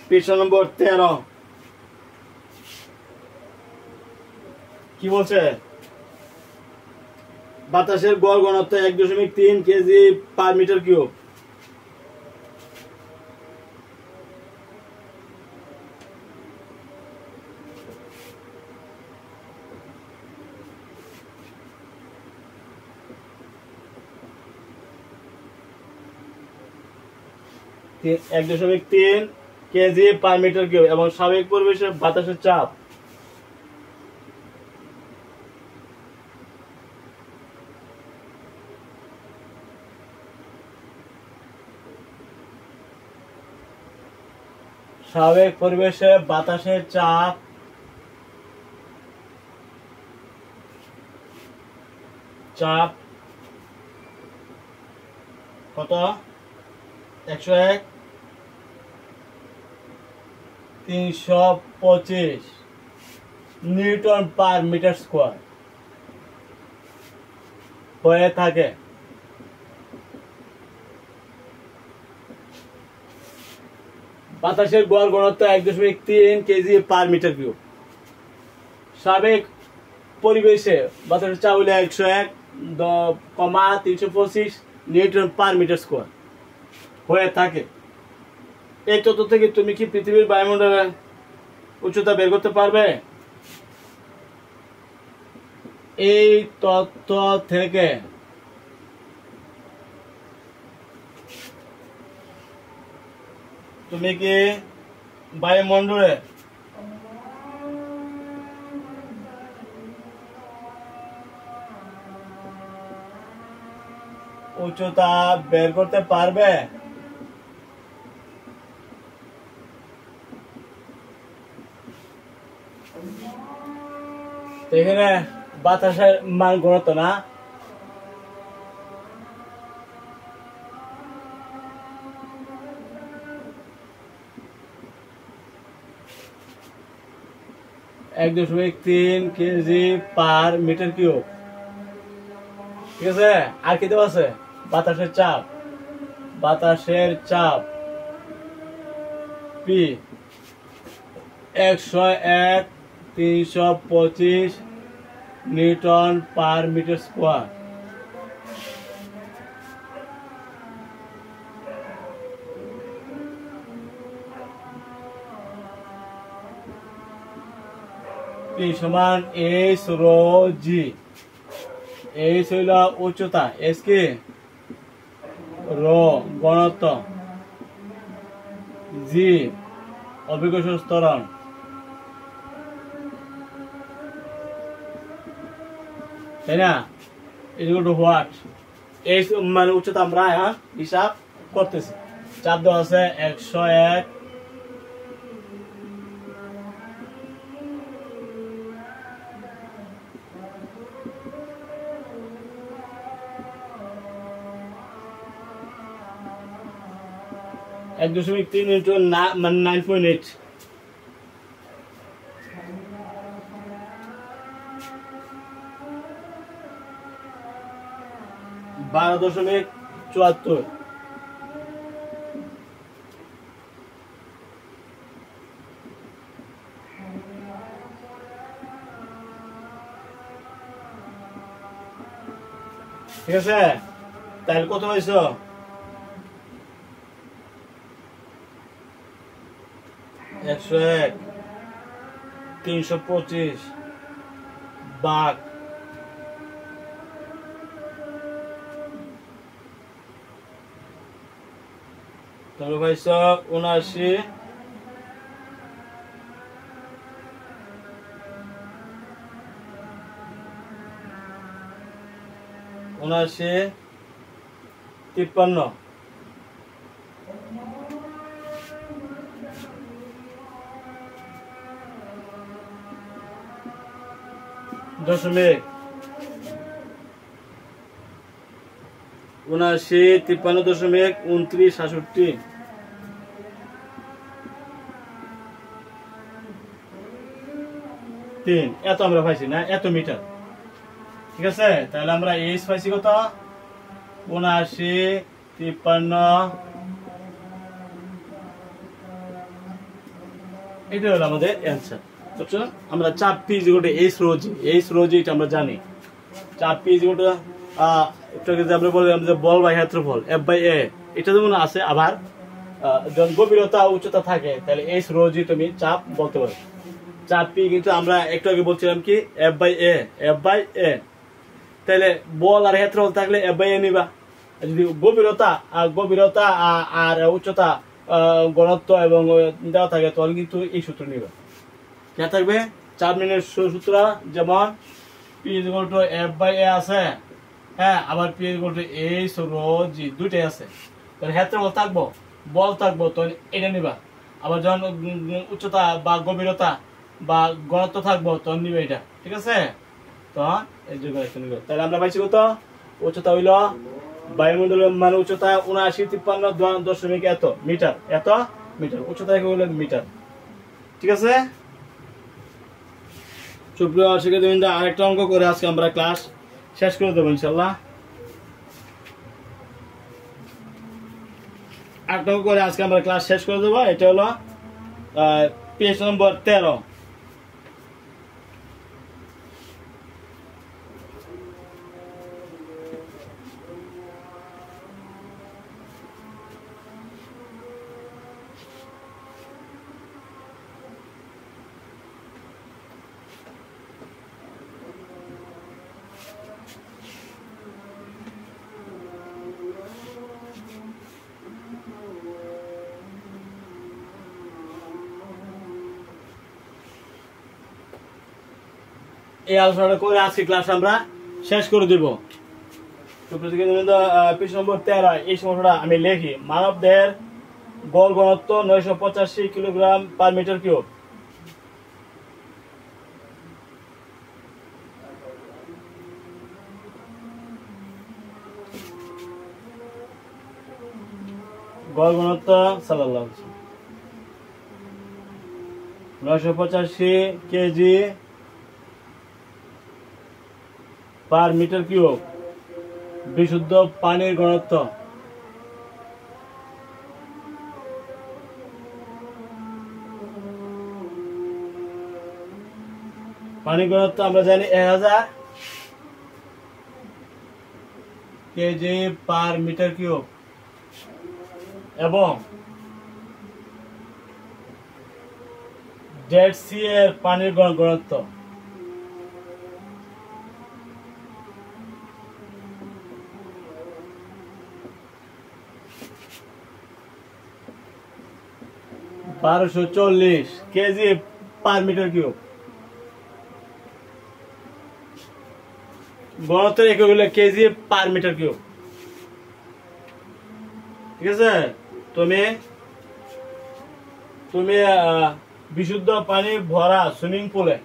পৃষ্ঠা নম্বর 13 কি বলছে? বাতাসের গড় ঘনত্ব 1.3 কেজি পার মিটার কিউব। এক 1.3 কেজি পার মিটার কিউব এবং স্বাভাবিক পরিবেশে বাতাসের চাপ স্বাভাবিক পরিবেশে বাতাসের চাপ কত? 101 325 নিউটন পার মিটার স্কোয়ার হয়ে থাকে। বাতাসের গড় ঘনত্ব 1.3 কেজি পার মিটার কিউব। স্বাভাবিক পরিবেশে বাতাসের চাপ হলে 101,325 নিউটন পার মিটার স্কোয়ার হয়ে থাকে। এই তথ্য থেকে তুমি কি পৃথিবীর বায়ুমণ্ডলের উচ্চতা বের করতে পারবে? এই তথ্য থেকে তুমি কি বায়ুমণ্ডলের উচ্চতা বের করতে পারবে? এখানে বাতাসের মান ঘনত্ব না, এক 1.3 কেজি পার মিটার কিউব। ঠিক আছে, আর কি দেওয়া আছে? বাতাসের চাপ P 101 325 newton per metre square. P সমান H রো জি। H হইল উচ্চতা, S কি রো ঘনত্ব, জি অভিকর্ষণ ত্বরণ, তাই না? Equal to what? H মানে উচ্চতা আমরা হিসাব করতেছি। চাপ দেওয়া আছে 101 1.3 ইন্টু মানে 9.8, 12.74। ঠিক আছে, তাহলে কত হয়েছ? 101 325 ভাগ তাহলে পাইছ 79 53 দশমিক 79 53.29 3 এত আমরা পাইছি না, এত মিটার। ঠিক আছে, তাহলে আমরা এইচ পাইছি কত? 79 53, এটা হলো আমাদের অ্যান্সার। বুঝছো? আমরা চাপ P equal to H rho G এটা আমরা জানি। চাপ পি ইকুয়াল টু একটু আগে আমরা বললাম যে বল বাই ক্ষেত্রফল এফ বাই এ, এটা যেমন আছে। আবার যখন গভীরতা উচ্চতা থাকে তাহলে এইচ রো জি তুমি চাপ বলতে পারো। চাপ পি কিন্তু আমরা একটু আগে বলছিলাম কি এফ বাই এ। তাহলে বল আর ক্ষেত্রফল থাকলে এফ বাই এ নিবা। যদি গভীরতা আর উচ্চতা ঘনত্ব এবং দেওয়া থাকে তাহলে কিন্তু এই সূত্র নিবা। কে থাকবে? চাপ নির্ণয়ের সূত্র যেমন P equal to F by A আছে, হ্যাঁ, আবার P equal to H rho G দুইটাই আছে। তাহলে ক্ষেত্রফল থাকবো, বল থাকবো, তখন এটা নিবা। আবার যখন উচ্চতা বা গভীরতা বা ঘনত্ব থাকবো তখন নিবে এটা। ঠিক আছে, তখন এই যে নিবে। তাহলে আমরা পাইছি কত? উচ্চতা হইল বায়ুমণ্ডলের মানে উচ্চতা 79 53 এত মিটার, উচ্চতা হইল মিটার। ঠিক আছে, সুপ্রিয় শিক্ষার্থীবৃন্দ, আরেকটা অঙ্ক করে আজকে আমরা ক্লাস শেষ করে দেবো ইনশাল্লাহ। আরেকটা অঙ্ক করে আজকে আমরা ক্লাস শেষ করে দেবো। এটা হলো পেজ নম্বর 13। এই আলোচনাটা করে আজকে ক্লাস আমরা শেষ করে দিব। পেজ নম্বর 13 এই সমস্যাটা আমি লিখি। মানব দেহের গড় ঘনত্ব 985 কিলোগ্রাম পার মিটার কিউব। গড় ঘনত্ব 985 কেজি পার মিটার কিউব বিশুদ্ধ পানির ঘনত্ব। পানি ঘনত্ব আমরা জানি 1000 কেজি পার মিটার কিউব এবং ডেড সি এর পানির ঘনত্ব $1240 কেজি পার মিটার কিউব। ঘনত্বের একক হলো কেজি পার মিটার কিউব। ঠিক আছে, তুমি তুমি বিশুদ্ধ পানি ভরা সুইমিং পুলে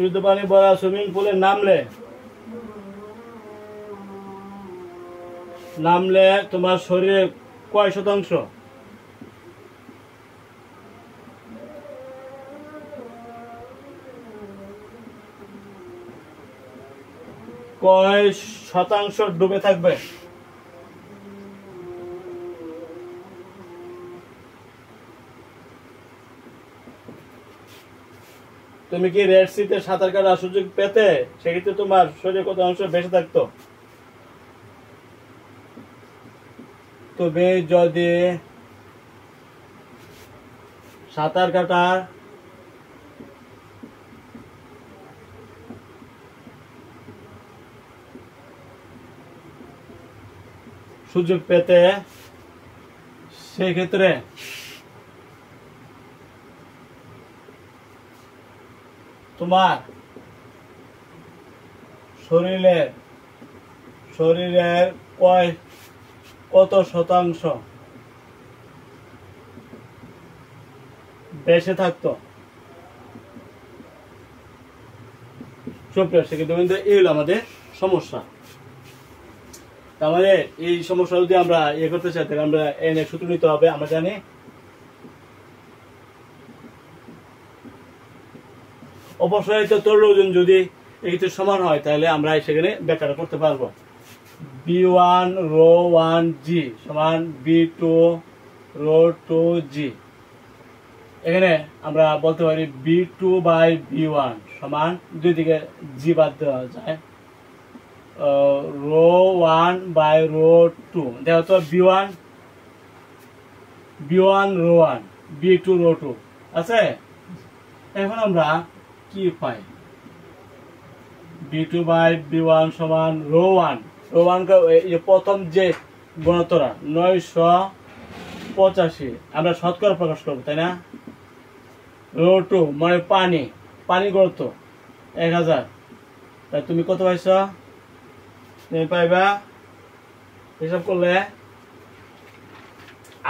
বিশুদ্ধ পানি ভরা সুইমিং পুলে নামলে তোমার শরীরে কয় শতাংশ ডুবে থাকবে? তুমি কি রেড সিতে সাঁতার কাটার সুযোগ পেতে সেক্ষেত্রে তোমার শরীরে কত অংশ বেঁচে থাকতো? তুমি যদি সাঁতার কাটার সুযোগ পেতে সেক্ষেত্রে তোমার শরীরের কত শতাংশ বেঁচে থাকতো? সুপ্রিয় শিক্ষার্থী, এই হলো আমাদের সমস্যা। তাহলে এই সমস্যা যদি আমরা করতে চাই তাহলে আমরা এর সূত্র নিতে হবে। আমরা জানি অপসারিত তরল ওজন যদি এক্ষেত্রে সমান হয় তাহলে আমরা সেখানে ব্যাখ্যাটা করতে পারবো। B1 রো 1 জি সমান B2 রো 2 জি। এখানে আমরা বলতে পারি B2 বাই B1 সমান দুই দিকে জি বাদ দেওয়া যায় রো 1 বাই রো 2। দেখো তো B1 রো 1 B2 রো 2 আছে। এখন আমরা কি পাই? B2 বাই B1 সমান রো 1 প্রথম যে ঘনত্বটা 985 আমরা শতকরা প্রকাশ করবো, তাই না? রো 2 মানে পানি ঘনত্ব 1000। তাই তুমি কত পাইছ? তুমি পাইবা হিসাব করলে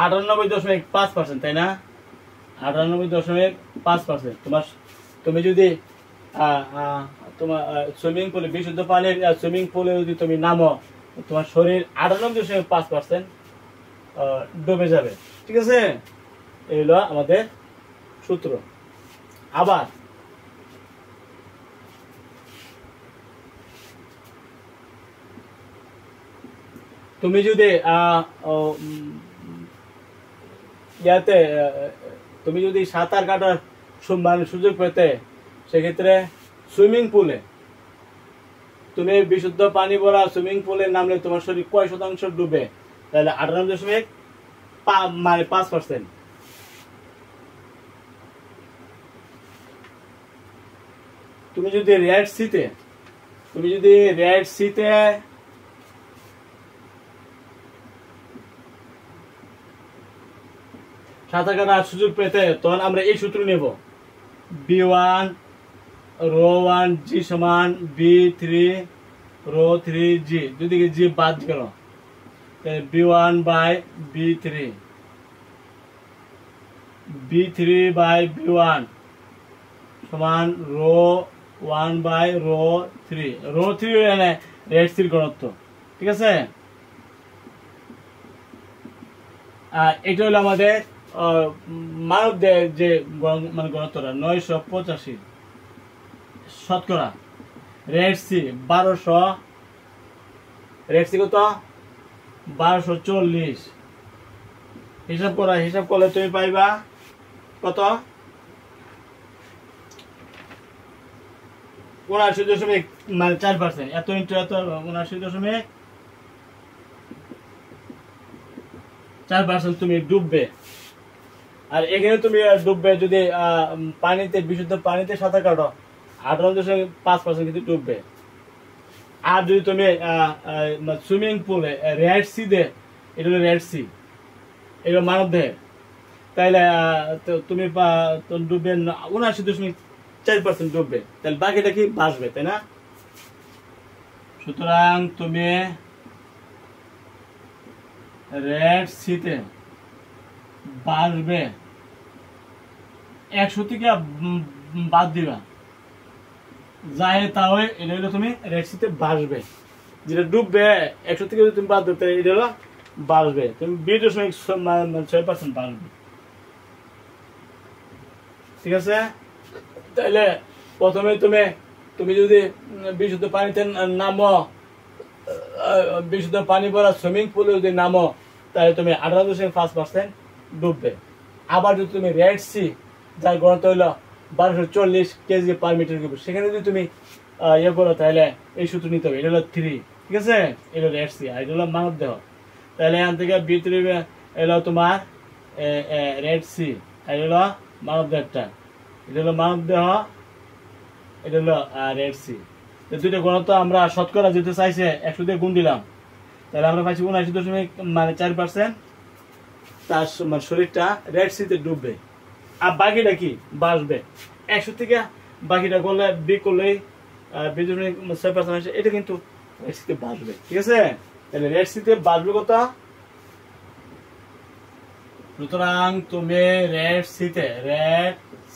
98.5%, তাই না? 98.5%। তুমি যদি তোমার সুইমিং পুলে বিশুদ্ধ পানির সুইমিং পুলে যদি তুমি নামো তোমার শরীর 98.5% ডুবে যাবে। ঠিক আছে, এই হলো আমাদের সূত্র। আবার তুমি যদি তুমি যদি সাঁতার কাটার সুযোগ পেতে সেক্ষেত্রে সুইমিং পুলে তুমি বিশুদ্ধ পানি ভরা সুইমিং পুলে নামলে তোমার শরীর কয় শতাংশ ডুবে? তাহলে 98.5%। তুমি যদি রেড সিতে সাঁতার কাটার সুযোগ পেতে তখন আমরা এই সূত্র নেব। B1 রো 1 জি সমান B3 রো 3 জি। দুদিকে জি বাদ গেল, B1 by B3 by B1 সমান রো 1 বাই রো 3। রো 3 এনে রেড সির ঘনত্ব। ঠিক আছে, এটা হলো আমাদের মানব দেয় যে মানে ঘনত্বটা 985 শতকরা। রেড সি 1200, রেড সি কত 1240। হিসাব করলে তুমি পাইবা কত 79.4%। এত ইন্টু এত 79.4% তুমি ডুববে। আর এখানে তুমি ডুববে যদি পানিতে, বিশুদ্ধ পানিতে সাঁতার কাটো 58.5% কিন্তু ডুববে। আর যদি তুমি সুইমিং পুলে রেড সি দে, এটা হলো রেড সি, এগুলো মানব দেহে, তাইলে তুমি ডুববে 79.4% ডুববে। তাহলে বাকিটা কি বাঁচবে, তাই না? সুতরাং তুমি রেড সিতে বাঁচবে 100 থেকে বাদ দিবা, যাই তাহলে এটা হলো তুমি রেড সিতে বাঁচবে। যেটা ডুববে 100 থেকে যদি তুমি বাদ দিতে, এটা হলো বাঁচবে তুমি 20.6% বাঁচবে। ঠিক আছে? তাহলে প্রথমে তুমি যদি বিশুদ্ধ পানিতে নামো, বিশুদ্ধ পানি ভরা সুইমিং পুলে যদি নামো, তাহলে তুমি 18.5% ডুববে। আবার যদি তুমি রেড সি, যার ঘনত্ব হলো 1240 কেজি পার মিটার কিউব, সেখানে যদি তুমি ইয়ে করো, তাহলে এই সূত্র নিতে হবে। এটা হলো 3, ঠিক আছে? এটা হলো রেড সি, আর এটা হলো মানব দেহ। তাহলে এখান থেকে ভিতরে এলো তোমার রেড সি, আর এটা হলো মানব দেহটা। এটা হলো মানব দেহ, এটা হলো রেড সি। দুইটা ঘনত্ব আমরা শতকরা যেতে চাইছে 100 দিয়ে গুণ দিলাম, তাহলে আমরা পাইছি 79.4%। তার মানে শরীরটা রেড সিতে ডুববে। আর বাকিটা কি বাঁচবে 100 থেকে, বাকিটা করলে করলেই 20.6% এটা কিন্তু রেড সিতে বাঁচবে। ঠিক আছে? তাহলে রেড সিতে বাঁচবে কত? সুতরাং তুমি রেড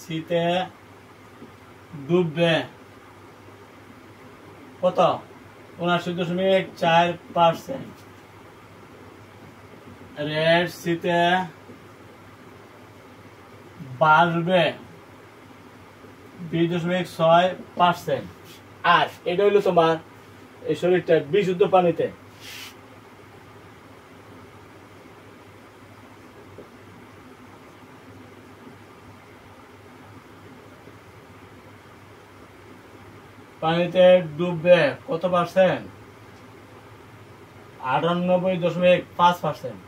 সিতে ডুববে কত? 79.4%। রেড সিতে বাঁচবে 20.6%। আর এটা হইলো তোমার এই শরীরটা বিশুদ্ধ পানিতে। পানিতে ডুববে কত পার্সেন্ট? 98.5%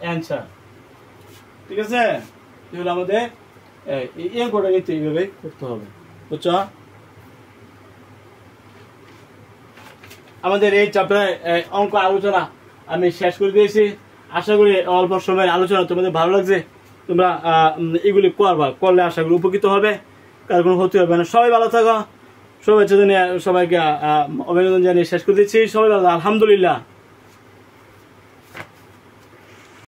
অ্যান্সার। ঠিক আছে? এগুলো আমাদের করে নিতে এইভাবে করতে হবে, বুঝছো? আমাদের এই চ্যাপ্টারে অঙ্ক আলোচনা আমি শেষ করে দিয়েছি। আশা করি অল্প সময়ের আলোচনা তোমাদের ভালো লাগছে। তোমরা এগুলি করলে আশা করি উপকৃত হবে, কার কোনো ক্ষতি হবে না। সবাই ভালো থাকো, শুভেচ্ছা জানিয়ে সবাইকে অভিনন্দন জানিয়ে শেষ করে দিচ্ছি। সবাই ভালো, আলহামদুলিল্লাহ।